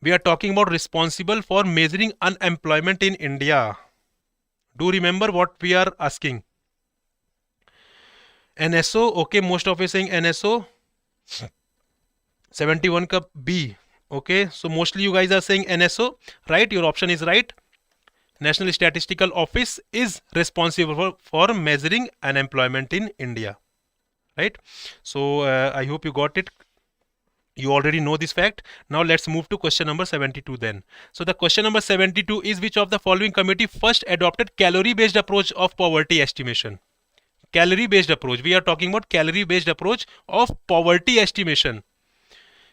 We are talking about responsible for measuring unemployment in India. Do remember what we are asking. NSO, okay, most of you saying NSO. 71 ka B. Okay, so mostly you guys are saying NSO, right? Your option is right. National Statistical Office is responsible for measuring unemployment in India, right? So I hope you got it. You already know this fact. Now let's move to question number 72 then. So the question number 72 is, which of the following committee first adopted calorie-based approach of poverty estimation? Calorie-based approach. We are talking about calorie-based approach of poverty estimation.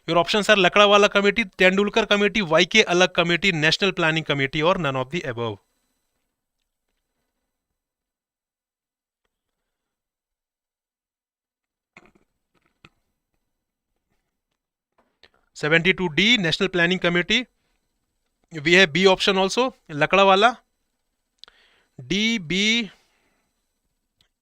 Your options are Lakdawala Committee, Tendulkar Committee, YK Alag Committee, National Planning Committee, or none of the above. (72D) National Planning Committee. We have B option also, Lakdawala. D, B,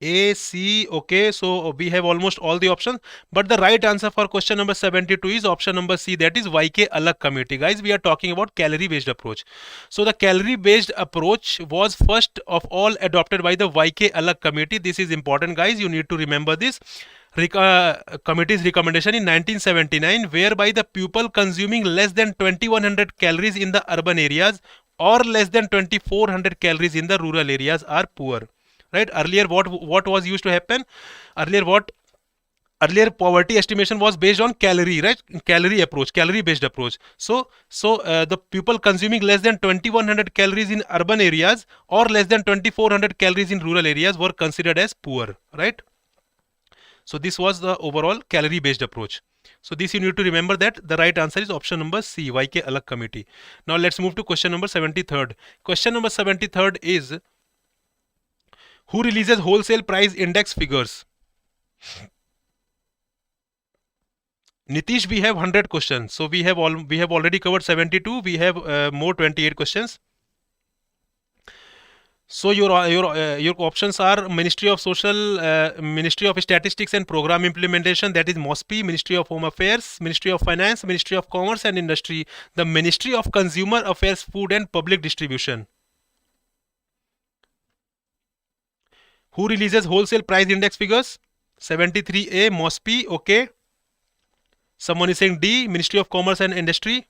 A, C. Okay, so we have almost all the options, but the right answer for question number 72 is option number C, that is YK Alag Committee. Guys, we are talking about calorie based approach. So the calorie based approach was first of all adopted by the YK Alag Committee. This is important, guys, you need to remember this. Committee's recommendation in 1979, whereby the pupil consuming less than 2100 calories in the urban areas or less than 2400 calories in the rural areas are poor, right? Earlier what was used to happen? Earlier poverty estimation was based on calorie, right? Calorie based approach. So the people consuming less than 2100 calories in urban areas or less than 2400 calories in rural areas were considered as poor, right? So this was the overall calorie based approach. So this you need to remember that the right answer is option number C, YK Alag Committee. Now let's move to question number 73rd. Question number 73rd is, who releases wholesale price index figures? Nitish, we have 100 questions. So we have already covered 72. We have more 28 questions. So your options are Ministry of Statistics and Program Implementation, that is MOSPI, Ministry of Home Affairs, Ministry of Finance, Ministry of Commerce and Industry, the Ministry of Consumer Affairs, Food and Public Distribution. Who releases wholesale price index figures? 73A, MOSPI, okay. Someone is saying D, Ministry of Commerce and Industry.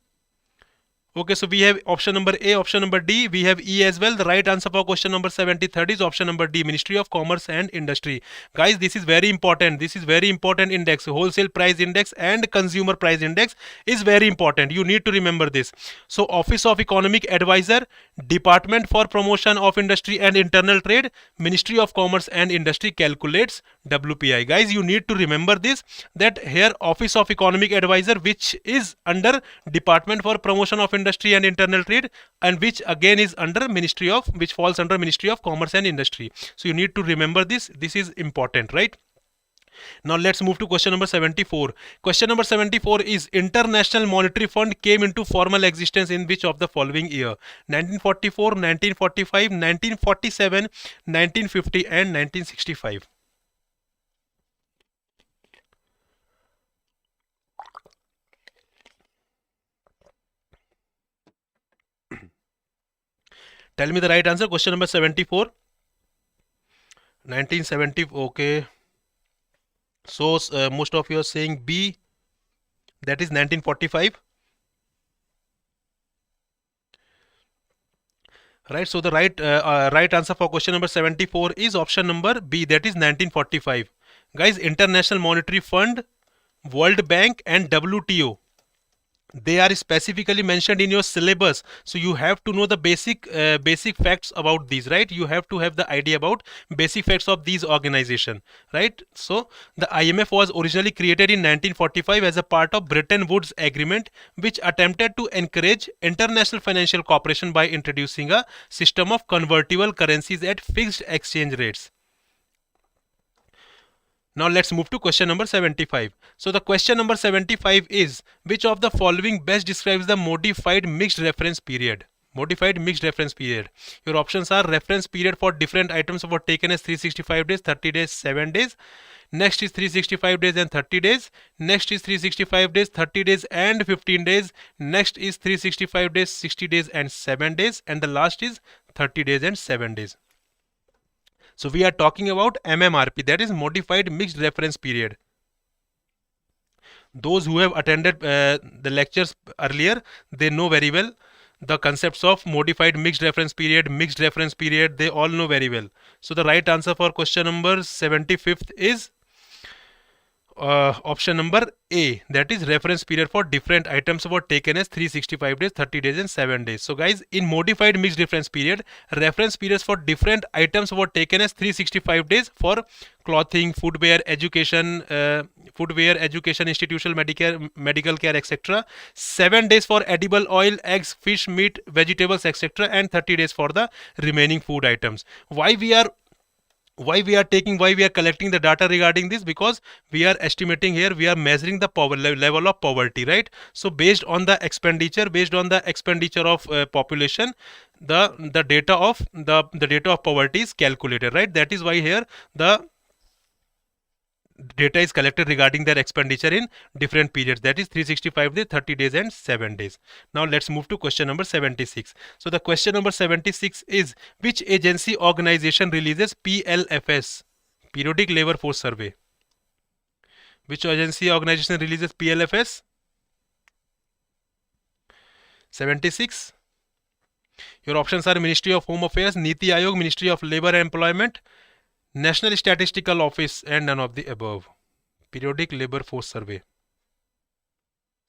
Okay, so we have option number A, option number D, we have E as well. The right answer for question number 73rd is option number D, Ministry of Commerce and Industry. Guys, this is very important. This is very important index. Wholesale price index and consumer price index is very important. You need to remember this. So Office of Economic Advisor, Department for Promotion of Industry and Internal Trade, Ministry of Commerce and Industry calculates WPI. Guys, you need to remember this, that here Office of Economic Advisor, which is under Department for Promotion of Industry and Internal Trade, and which again is under which falls under Ministry of Commerce and Industry. So you need to remember this. This is important, right? Now let's move to question number 74. Question number 74 is, International Monetary Fund came into formal existence in which of the following year? 1944, 1945, 1947, 1950 and 1965. Tell me the right answer. Question number 74. 1970. Okay. So most of you are saying B, that is 1945. Right. So the right answer for question number 74 is option number B, that is 1945. Guys, International Monetary Fund, World Bank and WTO, they are specifically mentioned in your syllabus. So you have to know the basic facts about these, right? You have to have the idea about basic facts of these organizations, right? So the IMF was originally created in 1945 as a part of Bretton Woods Agreement, which attempted to encourage international financial cooperation by introducing a system of convertible currencies at fixed exchange rates. Now let's move to question number 75. So the question number 75 is, which of the following best describes the modified mixed reference period? Modified mixed reference period. Your options are, reference period for different items were taken as 365 days, 30 days, 7 days. Next is 365 days and 30 days. Next is 365 days, 30 days and 15 days. Next is 365 days, 60 days and 7 days. And the last is 30 days and 7 days. So we are talking about MMRP, that is modified mixed reference period. Those who have attended the lectures earlier, they know very well the concepts of modified mixed reference period, they all know very well. So the right answer for question number 75th is option number A, that is reference period for different items were taken as 365 days, 30 days and 7 days. So guys, in modified mixed reference period, reference periods for different items were taken as 365 days for clothing, footwear, education, institutional medical care, etc. 7 days for edible oil, eggs, fish, meat, vegetables, etc. and 30 days for the remaining food items. Why we are collecting the data regarding this? Because we are estimating here, we are measuring the level of poverty, right? So based on the expenditure of population, the data of poverty is calculated, right? That is why here the data is collected regarding their expenditure in different periods, that is 365 days, 30 days and 7 days. Now let's move to question number 76. So the question number 76 is, which agency organization releases PLFS, Periodic Labor Force Survey? Which agency organization releases PLFS? 76. Your options are Ministry of Home Affairs, Niti Aayog, Ministry of Labor and Employment, National Statistical Office, and none of the above. Periodic Labor Force Survey.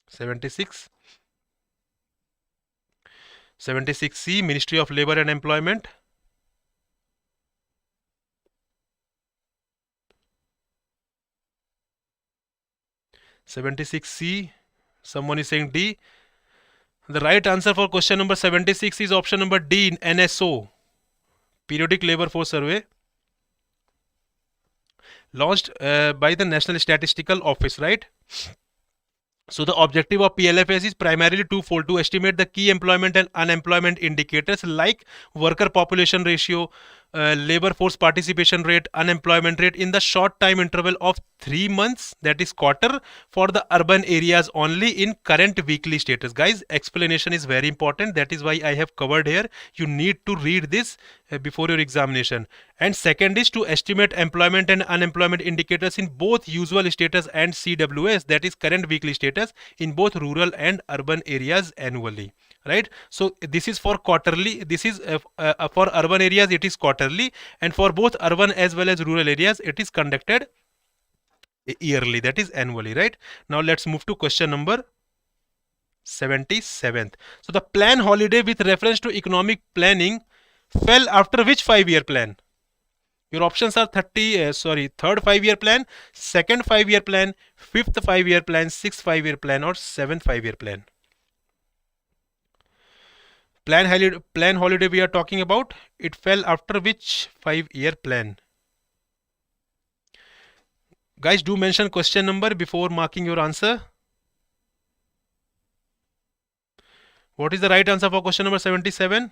76. 76C, Ministry of Labor and Employment. 76C. Someone is saying D. The right answer for question number 76 is option number D, NSO, Periodic Labor Force Survey, launched by the National Statistical Office, right? So the objective of PLFS is primarily twofold: to estimate the key employment and unemployment indicators like worker population ratio, labor force participation rate, unemployment rate in the short time interval of 3 months, that is quarter, for the urban areas only in current weekly status. Guys, explanation is very important. That is why I have covered here. You need to read this before your examination. And second is to estimate employment and unemployment indicators in both usual status and CWS, that is current weekly status, in both rural and urban areas annually. Right? So this is for quarterly. This is for urban areas it is quarterly, and for both urban as well as rural areas it is conducted yearly, that is annually. Right? Now let's move to question number 77th. So the plan holiday with reference to economic planning fell after which 5-year plan? Your options are third 5-year plan, second 5-year plan, fifth 5-year plan, sixth 5-year plan, or seventh 5-year plan. Plan holiday we are talking about, it fell after which 5-year plan? Guys, do mention question number before marking your answer. What is the right answer for question number 77?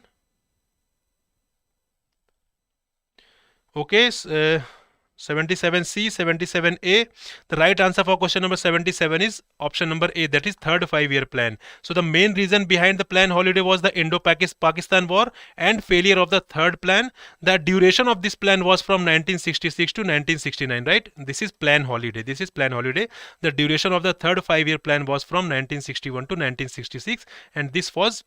Okay, 77C, 77A. The right answer for question number 77 is option number A, that is third 5-year plan. So the main reason behind the plan holiday was the Indo-Pakistan war and failure of the third plan. The duration of this plan was from 1966 to 1969, right? This is plan holiday. This is plan holiday. The duration of the third 5-year plan was from 1961 to 1966, and this was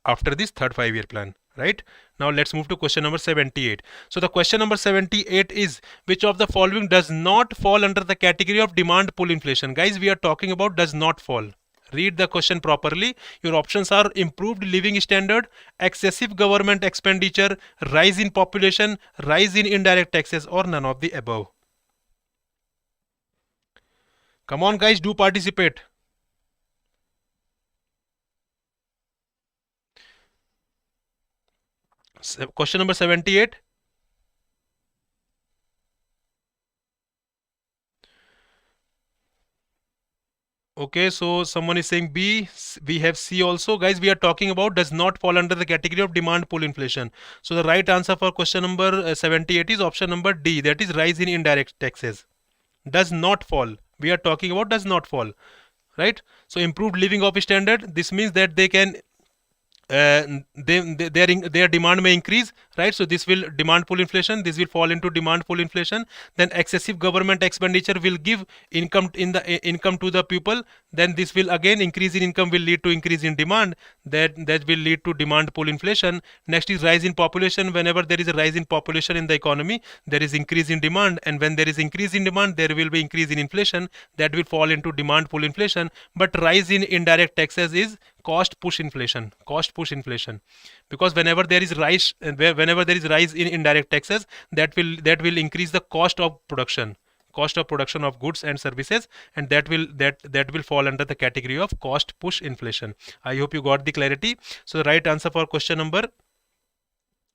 after this third 5-year plan. Right? Now let's move to question number 78. So the question number 78 is, which of the following does not fall under the category of demand pull inflation? Guys, we are talking about does not fall. Read the question properly. Your options are improved living standard, excessive government expenditure, rise in population, rise in indirect taxes, or none of the above. Come on guys, do participate. Question number 78. Okay, so someone is saying B. We have C also. Guys, we are talking about does not fall under the category of demand pull inflation. So the right answer for question number 78 is option number D, that is rise in indirect taxes. Does not fall. We are talking about does not fall. Right? So improved living of standard. This means that they can their demand may increase, right? So this will demand pull inflation. This will fall into demand pull inflation. Then excessive government expenditure will give income to the people. Then this will again increase in income will lead to increase in demand. That will lead to demand pull inflation. Next is rise in population. Whenever there is a rise in population in the economy, there is increase in demand, and when there is increase in demand, there will be increase in inflation. That will fall into demand pull inflation. But rise in indirect taxes is cost push inflation. Because whenever there is rise in indirect taxes, that will increase the cost of production of goods and services, and that will fall under the category of cost push inflation. I hope you got the clarity. So the right answer for question number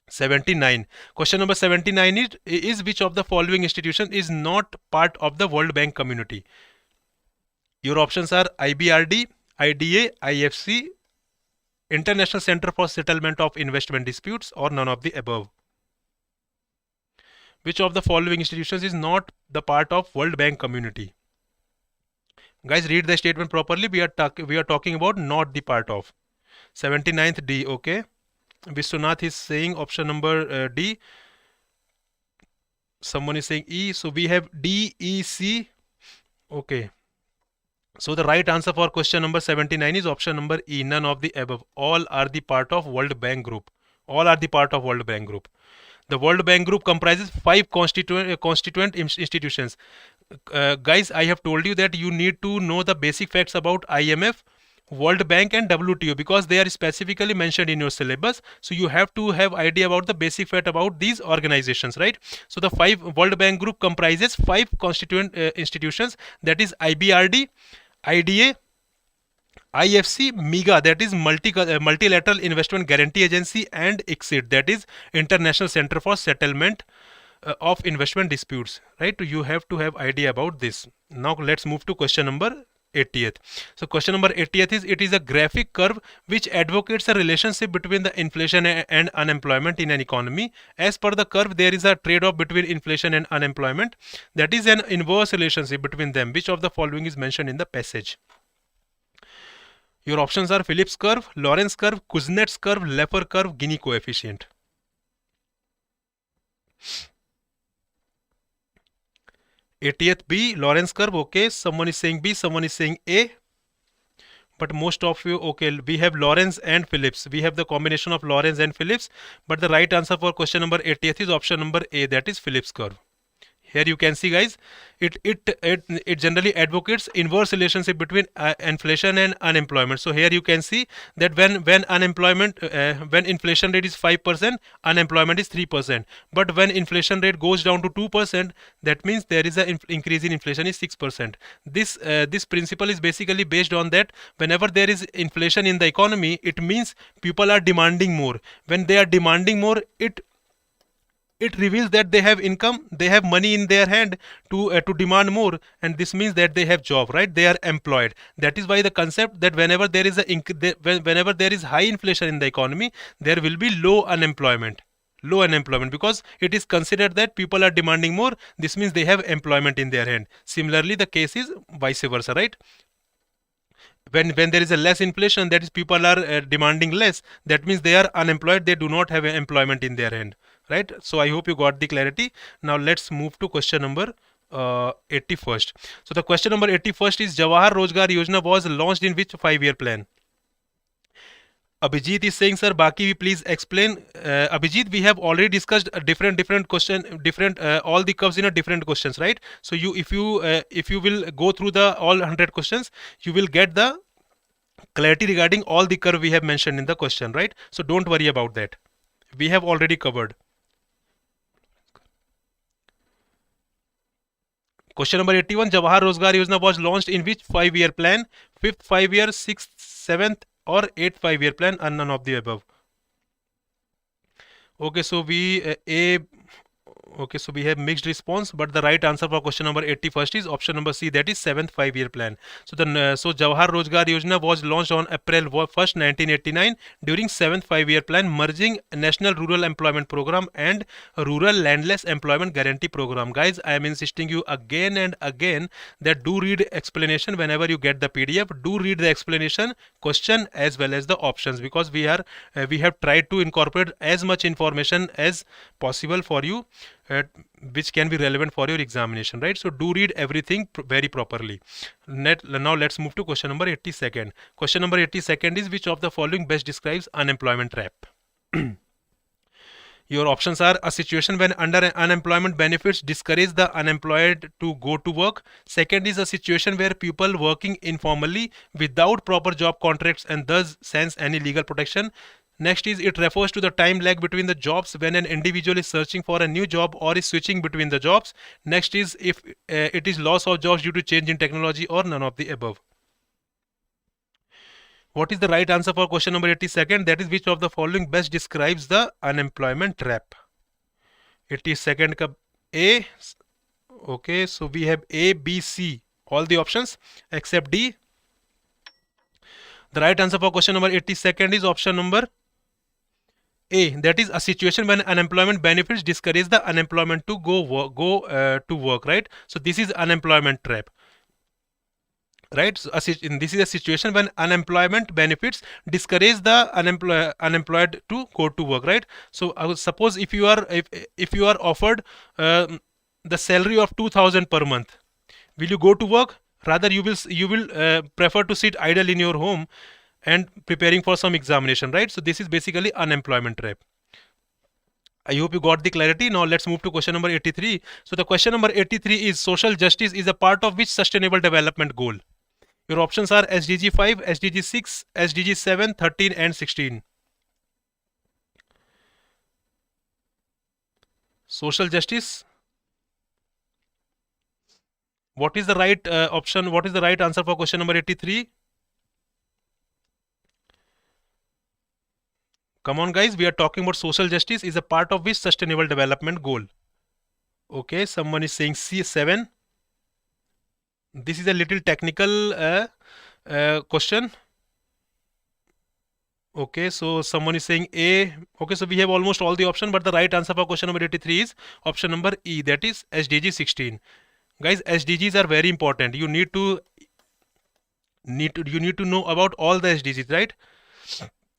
79. Question number 79 is which of the following institution is not part of the World Bank community? Your options are IBRD, IDA, IFC, International Center for Settlement of Investment Disputes, or none of the above. Which of the following institutions is not the part of World Bank community? Guys, read the statement properly. We are talking about not the part of. 79th D. Okay. Vishwanath is saying option number D. Someone is saying E. So we have D, E, C. Okay. So the right answer for question number 79 is option number E, none of the above. All are the part of World Bank Group. All are the part of World Bank Group. The World Bank Group comprises 5 constituent institutions. Guys, I have told you that you need to know the basic facts about IMF, World Bank and WTO because they are specifically mentioned in your syllabus. So you have to have idea about the basic fact about these organizations, right? So the 5 World Bank Group comprises 5 constituent institutions, that is IBRD, IDA, IFC, MIGA, that is Multilateral Investment Guarantee Agency, and ICSID, that is International Center for Settlement of Investment Disputes, right? You have to have idea about this. Now let's move to question number 80th. So question number 80th is, it is a graphic curve which advocates a relationship between the inflation and unemployment in an economy. As per the curve, there is a trade-off between inflation and unemployment. That is an inverse relationship between them. Which of the following is mentioned in the passage? Your options are Phillips curve, Lorentz curve, Kuznets curve, Laffer curve, Gini coefficient. 80th B, Lorentz curve. Okay, someone is saying B, someone is saying A. But most of you, okay, we have Lorentz and Phillips. We have the combination of Lorentz and Phillips. But the right answer for question number 80th is option number A, that is Phillips curve. Here you can see, guys, it generally advocates inverse relationship between inflation and unemployment. So here you can see that when unemployment when inflation rate is 5%, unemployment is 3%. But when inflation rate goes down to 2%, that means there is an increase in inflation is 6%. This principle is basically based on that whenever there is inflation in the economy, it means people are demanding more. When they are demanding more, it reveals that they have income, they have money in their hand to demand more, and this means that they have job, right? They are employed. That is why the concept that whenever there is whenever there is high inflation in the economy, there will be low unemployment, because it is considered that people are demanding more. This means they have employment in their hand. Similarly, the case is vice versa, right? When there is a less inflation, that is people are demanding less, that means they are unemployed, they do not have employment in their hand, right? So I hope you got the clarity. Now let's move to question number 81st. So the question number 81st is, Jawahar Rozgar Yojana was launched in which 5-year plan? Abhijit is saying, sir, Baki, please explain. Abhijit, we have already discussed a different question, all the curves in a different questions, right? So if you will go through the all 100 questions, you will get the clarity regarding all the curve we have mentioned in the question, right? So don't worry about that. We have already covered. Question number 81, Jawahar Rozgar Yojana was launched in which 5-year plan? 5th 5-year, 6th, 7th or 8th 5-year plan, and none of the above. Okay, so we so we have mixed response, but the right answer for question number 81st is option number C, that is 7th 5-year plan. So so Jawahar Rozgar Yojana was launched on April 1st, 1989 during 7th 5-year plan, merging National Rural Employment Program and Rural Landless Employment Guarantee Program. Guys, I am insisting you again and again that do read explanation whenever you get the PDF. Do read the explanation, question as well as the options, because we have tried to incorporate as much information as possible for you, which can be relevant for your examination, right? So do read everything very properly. Now let's move to question number 82nd. Question number 82nd is, which of the following best describes unemployment trap? Your options are: a situation when under unemployment benefits discourage the unemployed to go to work. Second is a situation where people working informally without proper job contracts and thus sense any legal protection. Next is, it refers to the time lag between the jobs when an individual is searching for a new job or is switching between the jobs. Next is, if it is loss of jobs due to change in technology, or none of the above. What is the right answer for question number 82nd? That is, which of the following best describes the unemployment trap? 82nd A. Okay, so we have A, B, C, all the options except D. The right answer for question number 82nd is option number A, that is a situation when unemployment benefits discourage the unemployment to go to work, right? So this is unemployment trap, right? So this is a situation when unemployment benefits discourage the unemployed to go to work, right? So suppose if you are offered the salary of 2000 per month, will you go to work? Rather, you will prefer to sit idle in your home and preparing for some examination, right? So this is basically unemployment trap. I hope you got the clarity. Now let's move to question number 83. So the question number 83 is social justice is a part of which sustainable development goal? Your options are SDG 5, SDG 6, SDG 7, 13 and 16. Social justice. What is the right option? What is the right answer for question number 83? Come on guys, we are talking about social justice is a part of which sustainable development goal? Okay, someone is saying C7. This is a little technical question. Okay, so someone is saying A. Okay, so we have almost all the option, but the right answer for question number 83 is option number E, that is SDG 16. Guys, SDGs are very important. You need to know about all the SDGs, right?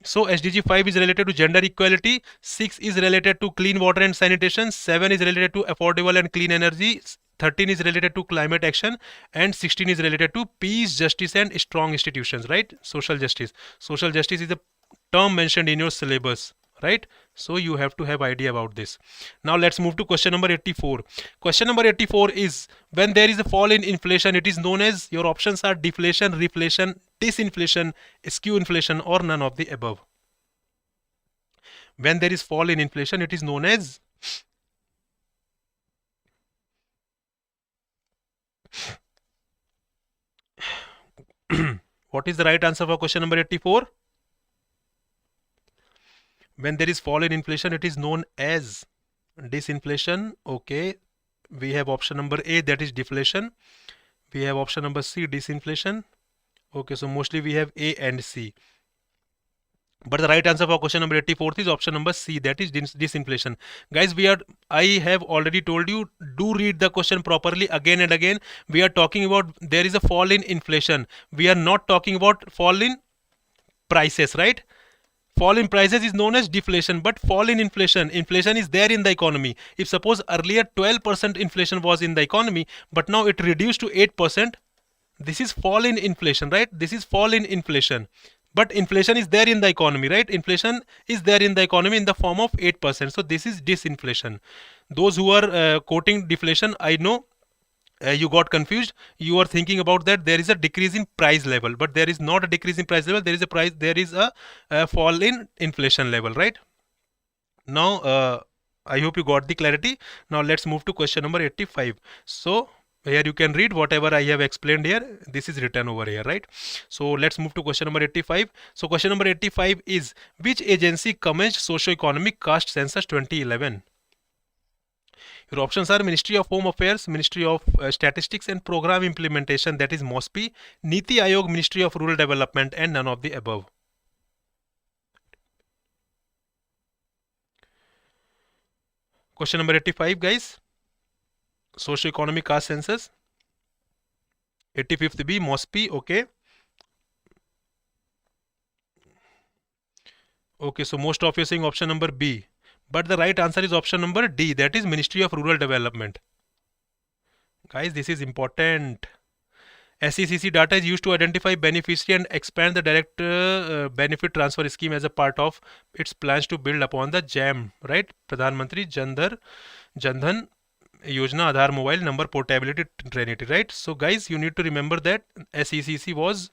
So SDG 5 is related to gender equality, 6 is related to clean water and sanitation, 7 is related to affordable and clean energy, 13 is related to climate action, and 16 is related to peace, justice and strong institutions, right? Social justice. Social justice is a term mentioned in your syllabus, right? So you have to have idea about this. Now let's move to question number 84. Question number 84 is, when there is a fall in inflation, it is known as, your options are deflation, reflation, disinflation, skew inflation, or none of the above. When there is fall in inflation, it is known as what is the right answer for question number 84? When there is fall in inflation, it is known as disinflation. Okay, we have option number A, that is deflation. We have option number C, disinflation. Okay, so mostly we have A and C. But the right answer for question number 84 is option number C, that is disinflation. Guys, I have already told you, do read the question properly again and again. We are talking about there is a fall in inflation. We are not talking about fall in prices, right? Fall in prices is known as deflation, but fall in inflation is there in the economy. If suppose earlier 12% inflation was in the economy, but now it reduced to 8%, this is fall in inflation, right? This is fall in inflation. But inflation is there in the economy, right? Inflation is there in the economy in the form of 8%. So this is disinflation. Those who are quoting deflation, I know you got confused. You are thinking about that there is a decrease in price level, but there is not a decrease in price level. There is a fall in inflation level, right? Now I hope you got the clarity. Now let's move to question number 85. So here you can read whatever I have explained here. This is written over here, right? So let's move to question number 85. So question number 85 is, which agency commenced socio-economic caste census 2011? Your options are Ministry of Home Affairs, Ministry of Statistics and Program Implementation, that is MOSPI, Niti Aayog, Ministry of Rural Development, and none of the above. Question number 85, guys. Socio-economic caste census. 85th B, MOSPI, okay. Okay, so most of you are saying option number B. But the right answer is option number D, that is Ministry of Rural Development. Guys, this is important. SECC data is used to identify beneficiary and expand the direct benefit transfer scheme as a part of its plans to build upon the JAM, right? Pradhan Mantri Jan Dhan Yojana Aadhaar Mobile Number Portability Trinity, right? So guys, you need to remember that SECC was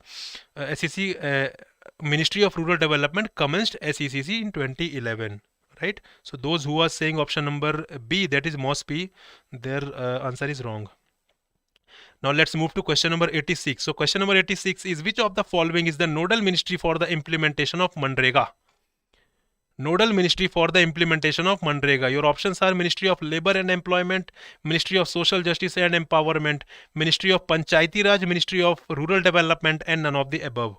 Ministry of Rural Development commenced SECC in 2011. Right? So those who are saying option number B, that is MOSPI, their answer is wrong. Now let's move to question number 86. So question number 86 is, which of the following is the nodal ministry for the implementation of MNREGA? Nodal ministry for the implementation of MNREGA. Your options are Ministry of Labor and Employment, Ministry of Social Justice and Empowerment, Ministry of Panchayati Raj, Ministry of Rural Development, and none of the above.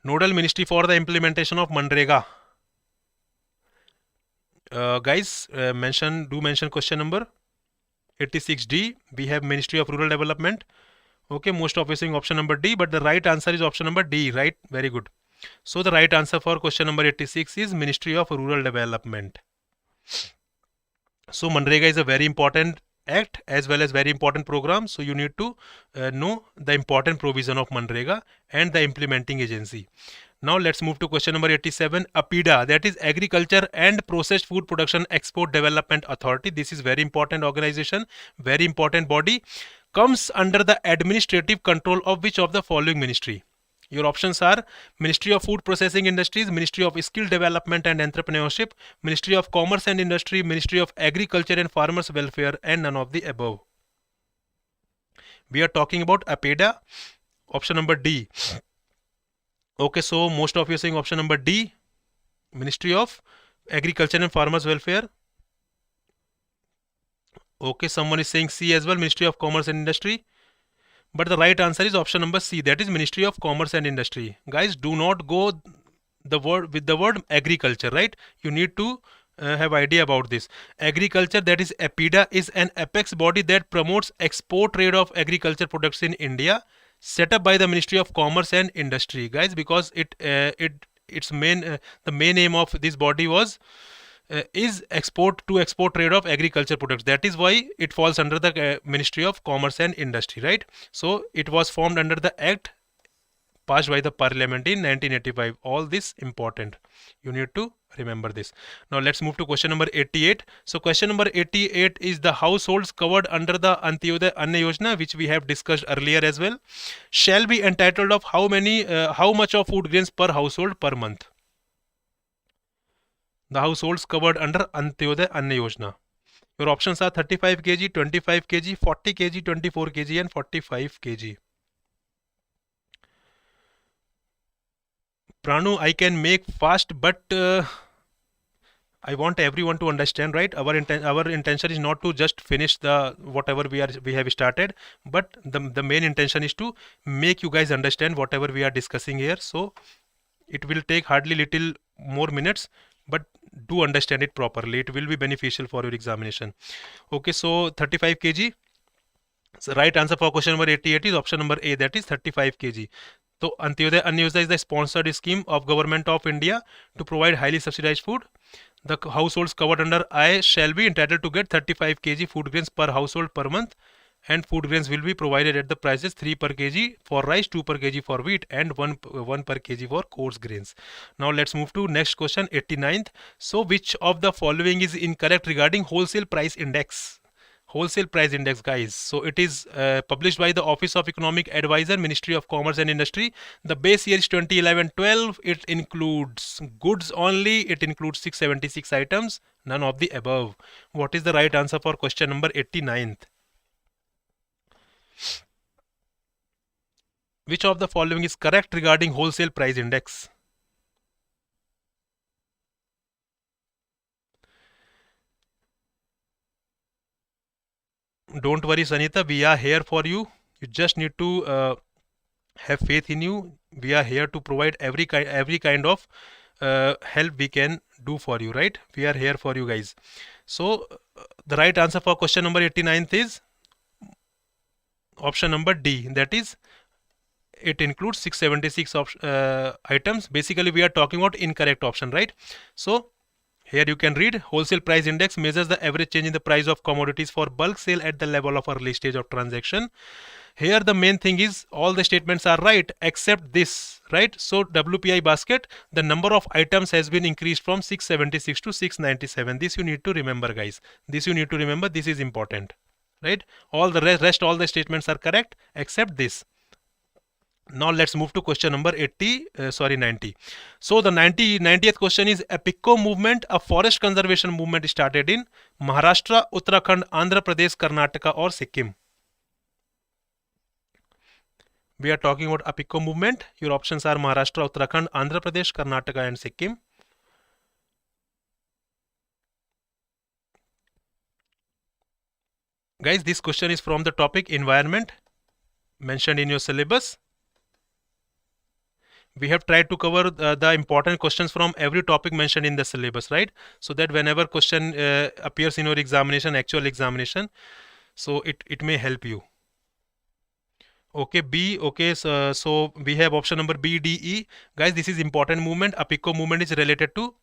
Nodal ministry for the implementation of MNREGA. Guys, do mention question number 86D. We have Ministry of Rural Development. Okay, most of you saying option number D, but the right answer is option number D, right? Very good. So the right answer for question number 86 is Ministry of Rural Development. So Manrega is a very important act as well as very important program. So you need to know the important provision of Manrega and the implementing agency. Now let's move to question number 87. APIDA, that is Agriculture and Processed Food Production Export Development Authority. This is very important organization, very important body. Comes under the administrative control of which of the following ministry? Your options are Ministry of Food Processing Industries, Ministry of Skill Development and Entrepreneurship, Ministry of Commerce and Industry, Ministry of Agriculture and Farmers Welfare, and none of the above. We are talking about APEDA, option number D. Okay, so most of you are saying option number D, Ministry of Agriculture and Farmers Welfare. Okay, someone is saying C as well, Ministry of Commerce and Industry. But the right answer is option number C, that is Ministry of Commerce and Industry. Guys, do not go the word agriculture, right? You need to have idea about this. Agriculture, that is APIDA, is an apex body that promotes export trade of agriculture products in India, set up by the Ministry of Commerce and Industry, guys, because the main aim of this body was is export trade of agriculture products. That is why it falls under the Ministry of Commerce and Industry, right? So it was formed under the act passed by the parliament in 1985. All this important, you need to remember this. Now let's move to question number 88. So question number 88 is the households covered under the Antyodaya Anna Yojana, which we have discussed earlier as well, shall be entitled of how much of food grains per household per month? The households covered under Antyodaya Anna Yojana. Your options are 35 kg, 25 kg, 40 kg, 24 kg and 45 kg. Pranu, I can make fast, but I want everyone to understand, right? Our intention is not to just finish the whatever we have started, but the main intention is to make you guys understand whatever we are discussing here. So it will take hardly little more minutes, but do understand it properly. It will be beneficial for your examination. Okay, so 35 kg. So right answer for question number 88 is option number A, that is 35 kg. So Antyodaya Anna Yojana is the sponsored scheme of Government of India to provide highly subsidized food. The households covered under I shall be entitled to get 35 kg food grains per household per month, and food grains will be provided at the prices 3 per kg for rice, 2 per kg for wheat and 1 per kg for coarse grains. Now let's move to next question, 89th. So which of the following is incorrect regarding wholesale price index? Wholesale price index, guys. So it is published by the Office of Economic Advisor, Ministry of Commerce and Industry. The base year is 2011-12. It includes goods only. It includes 676 items. None of the above. What is the right answer for question number 89th? Which of the following is correct regarding wholesale price index? Don't worry, Sanita, we are here for you. You just need to have faith in you. We are here to provide every kind of help we can do for you, right? We are here for you guys. So the right answer for question number 89th is option number D, that is it includes 676 items. Basically we are talking about incorrect option, right? So here you can read, wholesale price index measures the average change in the price of commodities for bulk sale at the level of early stage of transaction. Here the main thing is all the statements are right except this, right? So WPI basket, the number of items has been increased from 676 to 697. This you need to remember, guys. This you need to remember. This is important, right? All the rest all the statements are correct except this. Now let's move to question number 90. So the 90th question is APICO movement, a forest conservation movement started in Maharashtra, Uttarakhand, Andhra Pradesh, Karnataka or Sikkim. We are talking about APICO movement. Your options are Maharashtra, Uttarakhand, Andhra Pradesh, Karnataka and Sikkim. Guys, this question is from the topic environment mentioned in your syllabus. We have tried to cover the important questions from every topic mentioned in the syllabus, right? So that whenever question appears in your examination, actual examination, so it may help you. Okay, B. Okay, so we have option number B, D, E. Guys, this is important movement. APICO movement is related to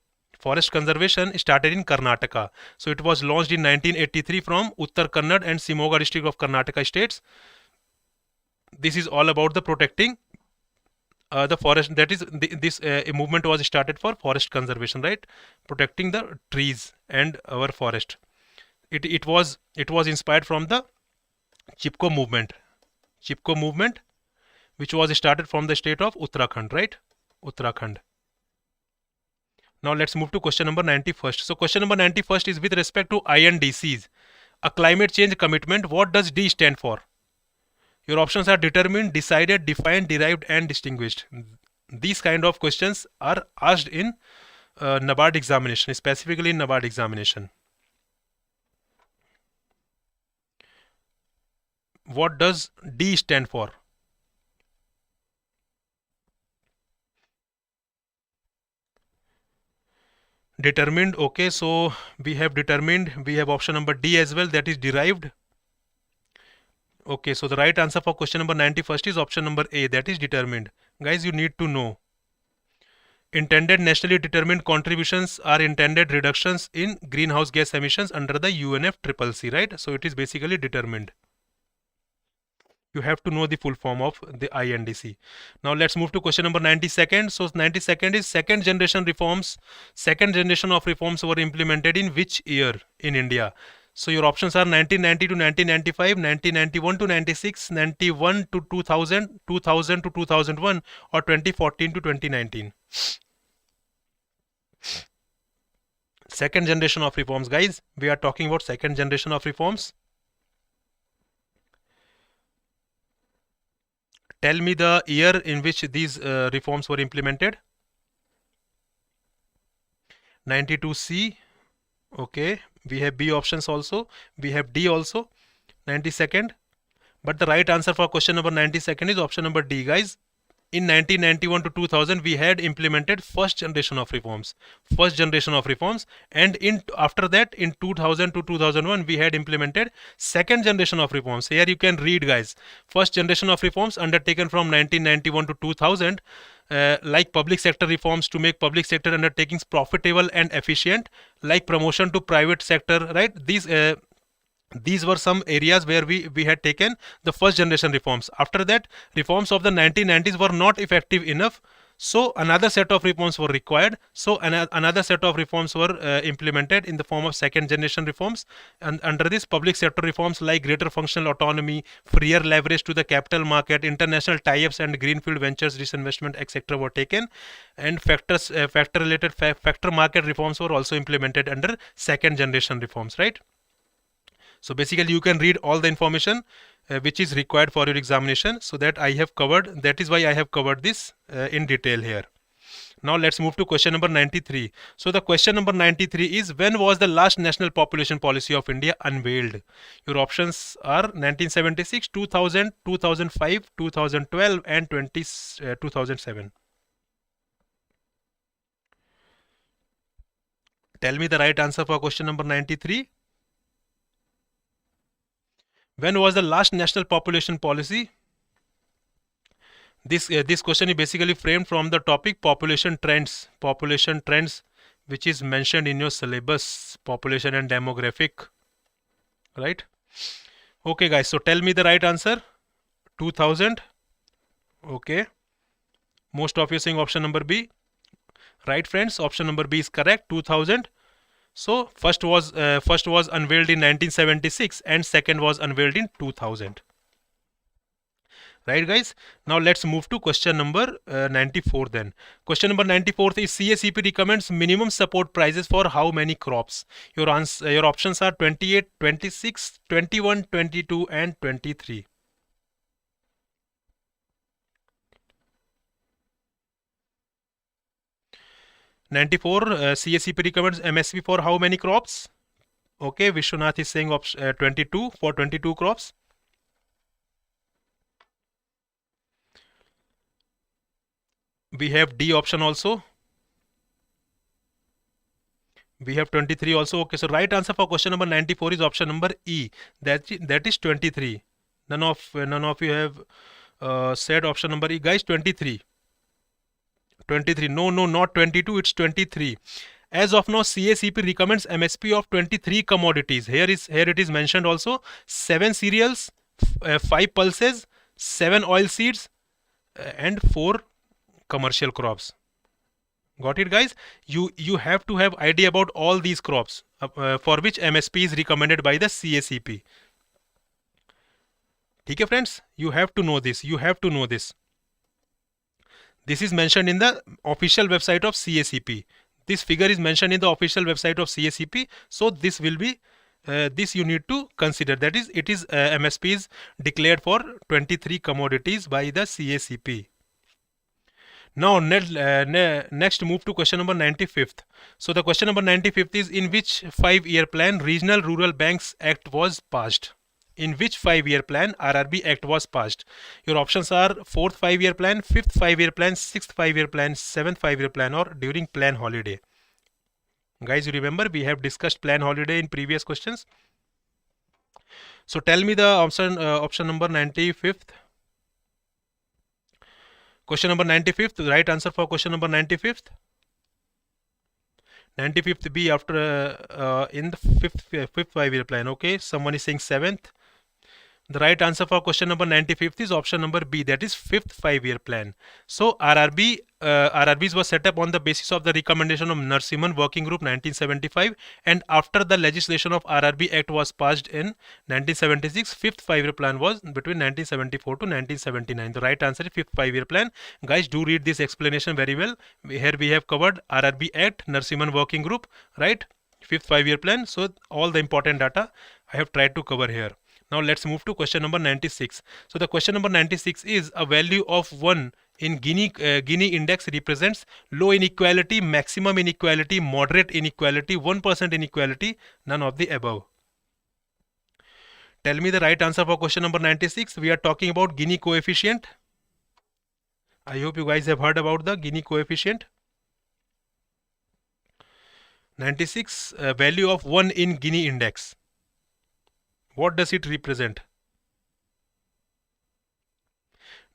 forest conservation started in Karnataka. So it was launched in 1983 from Uttar Kannada and Shimoga district of Karnataka states. This is all about the protecting the forest. That is, this movement was started for forest conservation, right? Protecting the trees and our forest. It was inspired from the Chipko movement. Chipko movement, which was started from the state of Uttarakhand, right? Uttarakhand. Now let's move to question number 91st. So question number 91st is with respect to INDCs, a climate change commitment. What does D stand for? Your options are determined, decided, defined, derived, and distinguished. These kind of questions are asked in NABARD examination, specifically in NABARD examination. What does D stand for? Determined. Okay, so we have determined. We have option number D as well, that is derived. Okay, so the right answer for question number 91st is option number A, that is determined. Guys, you need to know. Intended nationally determined contributions are intended reductions in greenhouse gas emissions under the UNFCCC, right? So it is basically determined. You have to know the full form of the INDC. Now let's move to question number 92nd. So 92nd is second generation reforms. Second generation of reforms were implemented in which year in India? So your options are 1990 to 1995, 1991 to 96, 91 to 2000, 2000 to 2001, or 2014 to 2019. Second generation of reforms, guys. We are talking about second generation of reforms. Tell me the year in which these reforms were implemented. 92C. Okay, we have B options also. We have D also. 92nd. But the right answer for question number 92nd is option number D, guys. In 1991 to 2000, we had implemented first generation of reforms. First generation of reforms. And after that, in 2000 to 2001, we had implemented second generation of reforms. Here you can read, guys. First generation of reforms undertaken from 1991 to 2000. Like public sector reforms to make public sector undertakings profitable and efficient, like promotion to private sector, right? These were some areas where we had taken the first generation reforms. After that, reforms of the 1990s were not effective enough, so another set of reforms were required. So another set of reforms were implemented in the form of second generation reforms, and under this, public sector reforms like greater functional autonomy, freer leverage to the capital market, international tie-ups and greenfield ventures disinvestment, etc. were taken, and factor market reforms were also implemented under second generation reforms, right? So basically you can read all the information which is required for your examination, so that I have covered, that is why I have covered this in detail here. Now let's move to question number 93. So the question number 93 is, when was the last national population policy of India unveiled? Your options are 1976, 2000, 2005, 2012 and 2007. Tell me the right answer for question number 93. When was the last national population policy? This question is basically framed from the topic population trends, which is mentioned in your syllabus, population and demographic, right? Okay, guys. So tell me the right answer. 2000. Okay. Most of you saying option number B. Right, friends. Option number B is correct. 2000. So first was unveiled in 1976 and second was unveiled in 2000. Right, guys. Now let's move to question number 94 then. Question number 94 is CACP recommends minimum support prices for how many crops? Your options are 28, 26, 21, 22 and 23. CACP recommends MSP for how many crops? Okay, Vishwanath is saying 22 for 22 crops. We have D option also. We have 23 also. Okay, so right answer for question number 94 is option number E. That is 23. None of you have said option number E, guys. 23. 23. No, not 22. It's 23. As of now, CACP recommends MSP of 23 commodities. Here it is mentioned also 7 cereals, 5 pulses, 7 oil seeds, and 4 commercial crops. Got it, guys? You have to have idea about all these crops for which MSP is recommended by the CACP. Okay, friends, you have to know this. You have to know this. This is mentioned in the official website of CACP. This figure is mentioned in the official website of CACP. So this will be this you need to consider. That is, it is MSP is declared for 23 commodities by the CACP. Now next move to question number 95th. So the question number 95th is, in which 5-year plan Regional Rural Banks Act was passed? In which 5-year plan RRB Act was passed? Your options are 4th 5-year plan, 5th 5-year plan, 6th 5-year plan, 7th 5-year plan, or during plan holiday. Guys, you remember we have discussed plan holiday in previous questions. So tell me the option number 95th. Question number 95th, the right answer for question number 95th. 95th B after in the fifth 5-year plan. Okay, someone is saying 7th. The right answer for question number 95th is option number B, that is 5th 5-year plan. So RRBs was set up on the basis of the recommendation of Narsimhan Working Group 1975, and after the legislation of RRB Act was passed in 1976, 5th 5-year plan was between 1974 to 1979. The right answer is 5th 5-year plan. Guys, do read this explanation very well. Here we have covered RRB Act, Narsimhan Working Group, right? 5th 5-year plan. So all the important data I have tried to cover here. Now let's move to question number 96. So the question number 96 is, a value of 1 in Gini index represents low inequality, maximum inequality, moderate inequality, 1% inequality, none of the above. Tell me the right answer for question number 96. We are talking about Gini coefficient. I hope you guys have heard about the Gini coefficient. 96, value of 1 in Gini index. What does it represent?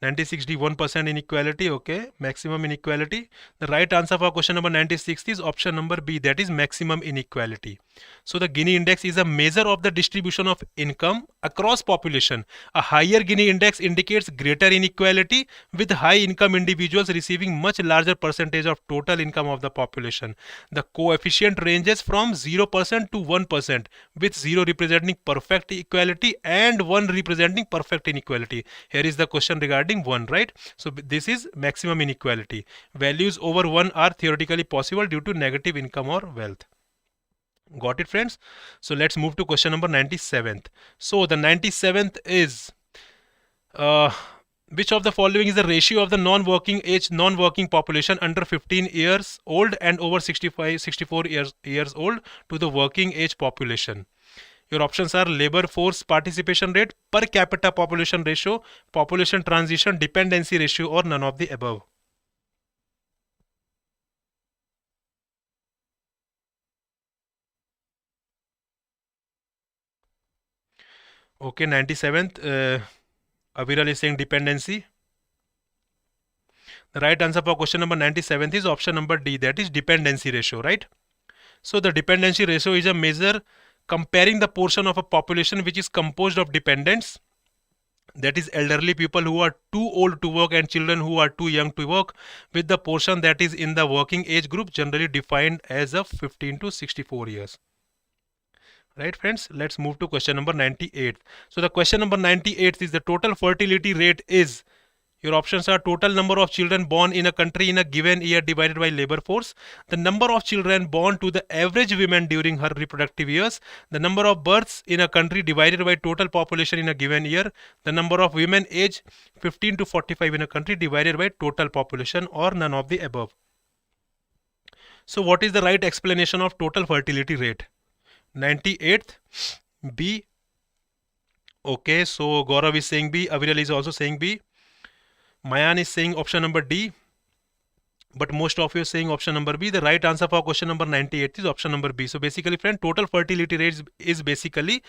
96D, 1% inequality. Okay, maximum inequality. The right answer for question number 96 is option number B, that is maximum inequality. So the Gini index is a measure of the distribution of income across population. A higher Gini index indicates greater inequality, with high income individuals receiving much larger percentage of total income of the population. The coefficient ranges from 0% to 1%, with 0 representing perfect equality and 1 representing perfect inequality. Here is the question regarding 1, right? So this is maximum inequality. Values over 1 are theoretically possible due to negative income or wealth. Got it, friends? So let's move to question number 97th. So the 97th is, which of the following is the ratio of the non-working population under 15 years old and over 64 years old to the working age population? Your options are labor force participation rate, per capita population ratio, population transition, dependency ratio, or none of the above. Okay, 97th, Aviral is saying dependency. The right answer for question number 97th is option number D, that is dependency ratio, right? So the dependency ratio is a measure comparing the portion of a population which is composed of dependents, that is elderly people who are too old to work and children who are too young to work, with the portion that is in the working age group, generally defined as of 15 to 64 years. Right, friends, let's move to question number 98. So the question number 98 is, the total fertility rate is, your options are total number of children born in a country in a given year divided by labor force, the number of children born to the average woman during her reproductive years, the number of births in a country divided by total population in a given year, the number of women aged 15 to 45 in a country divided by total population, or none of the above. So what is the right explanation of total fertility rate? 98th B. Okay, so Gaurav is saying B, Aviral is also saying B, Mayan is saying option number D, but most of you are saying option number B. The right answer for question number 98 is option number B. So basically, friend, total fertility rate is basically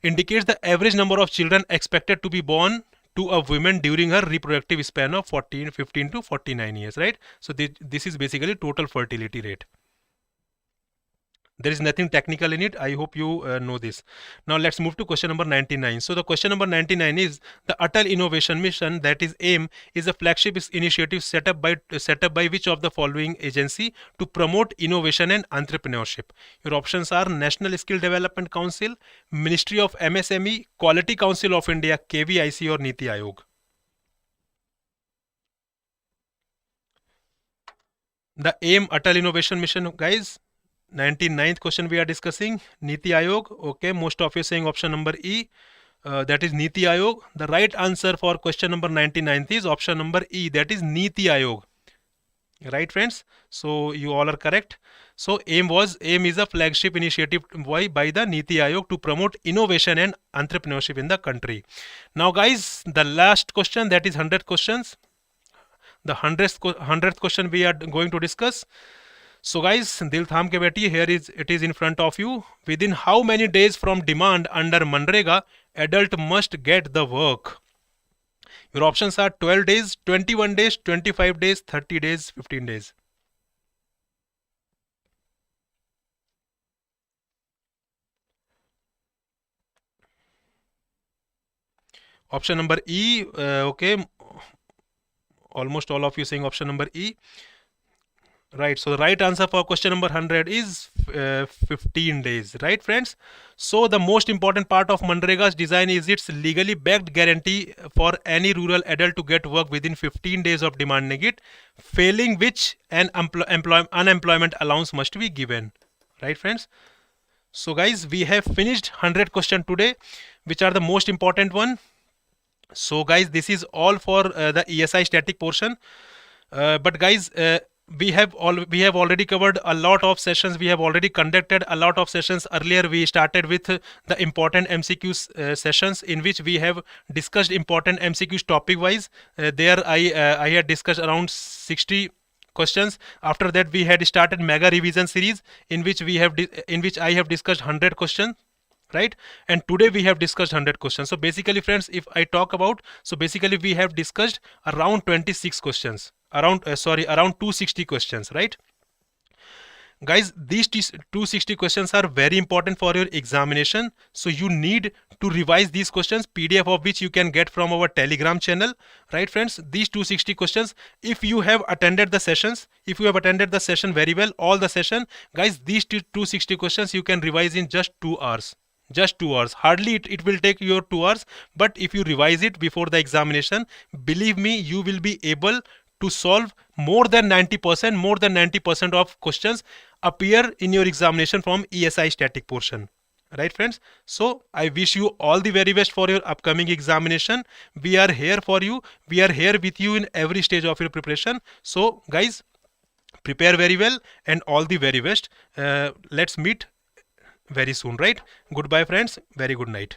indicates the average number of children expected to be born to a woman during her reproductive span of 15 to 49 years, right? So this is basically total fertility rate. There is nothing technical in it. I hope you know this. Now let's move to question number 99. So the question number 99 is the Atal Innovation Mission, that is AIM, is a flagship initiative set up by which of the following agency to promote innovation and entrepreneurship? Your options are National Skill Development Council, Ministry of MSME, Quality Council of India, KVIC, or Niti Aayog. The AIM Atal Innovation Mission, guys. 99th question we are discussing, Niti Aayog. Okay, most of you saying option number E, that is Niti Aayog. The right answer for question number 99th is option number E, that is Niti Aayog. Right, friends? So you all are correct. So AIM is a flagship initiative by the Niti Aayog to promote innovation and entrepreneurship in the country. Now guys, the last question, that is 100 questions. The 100th question we are going to discuss. So guys, dil tham ke beti, here it is in front of you. Within how many days from demand under Manrega, adult must get the work? Your options are 12 days, 21 days, 25 days, 30 days, 15 days. Option number E, okay. Almost all of you saying option number E. Right, so the right answer for question number 100 is 15 days, right, friends? So the most important part of Manrega's design is its legally backed guarantee for any rural adult to get work within 15 days of demanding it, failing which an unemployment allowance must be given, right, friends? So guys, we have finished 100 question today, which are the most important one. So guys, this is all for the ESI static portion, but guys, we have already covered a lot of sessions. We have already conducted a lot of sessions. Earlier we started with the important MCQs sessions, in which we have discussed important MCQs topic wise. There I had discussed around 60 questions. After that we had started mega revision series, in which I have discussed 100 questions, right? And today we have discussed 100 questions. So basically, friends, if I talk about, so basically we have discussed around 26 questions, around 260 questions, right? Guys, these 260 questions are very important for your examination. So you need to revise these questions, PDF of which you can get from our Telegram channel, right, friends? These 260 questions, if you have attended the sessions, if you have attended the session very well, all the session, guys, these 260 questions you can revise in just 2 hours. Just 2 hours. Hardly it will take your 2 hours, but if you revise it before the examination, believe me, you will be able to solve more than 90% of questions appear in your examination from ESI static portion, right, friends? So I wish you all the very best for your upcoming examination. We are here for you. We are here with you in every stage of your preparation. So guys, prepare very well and all the very best. Let's meet very soon, right? Goodbye, friends. Very good night.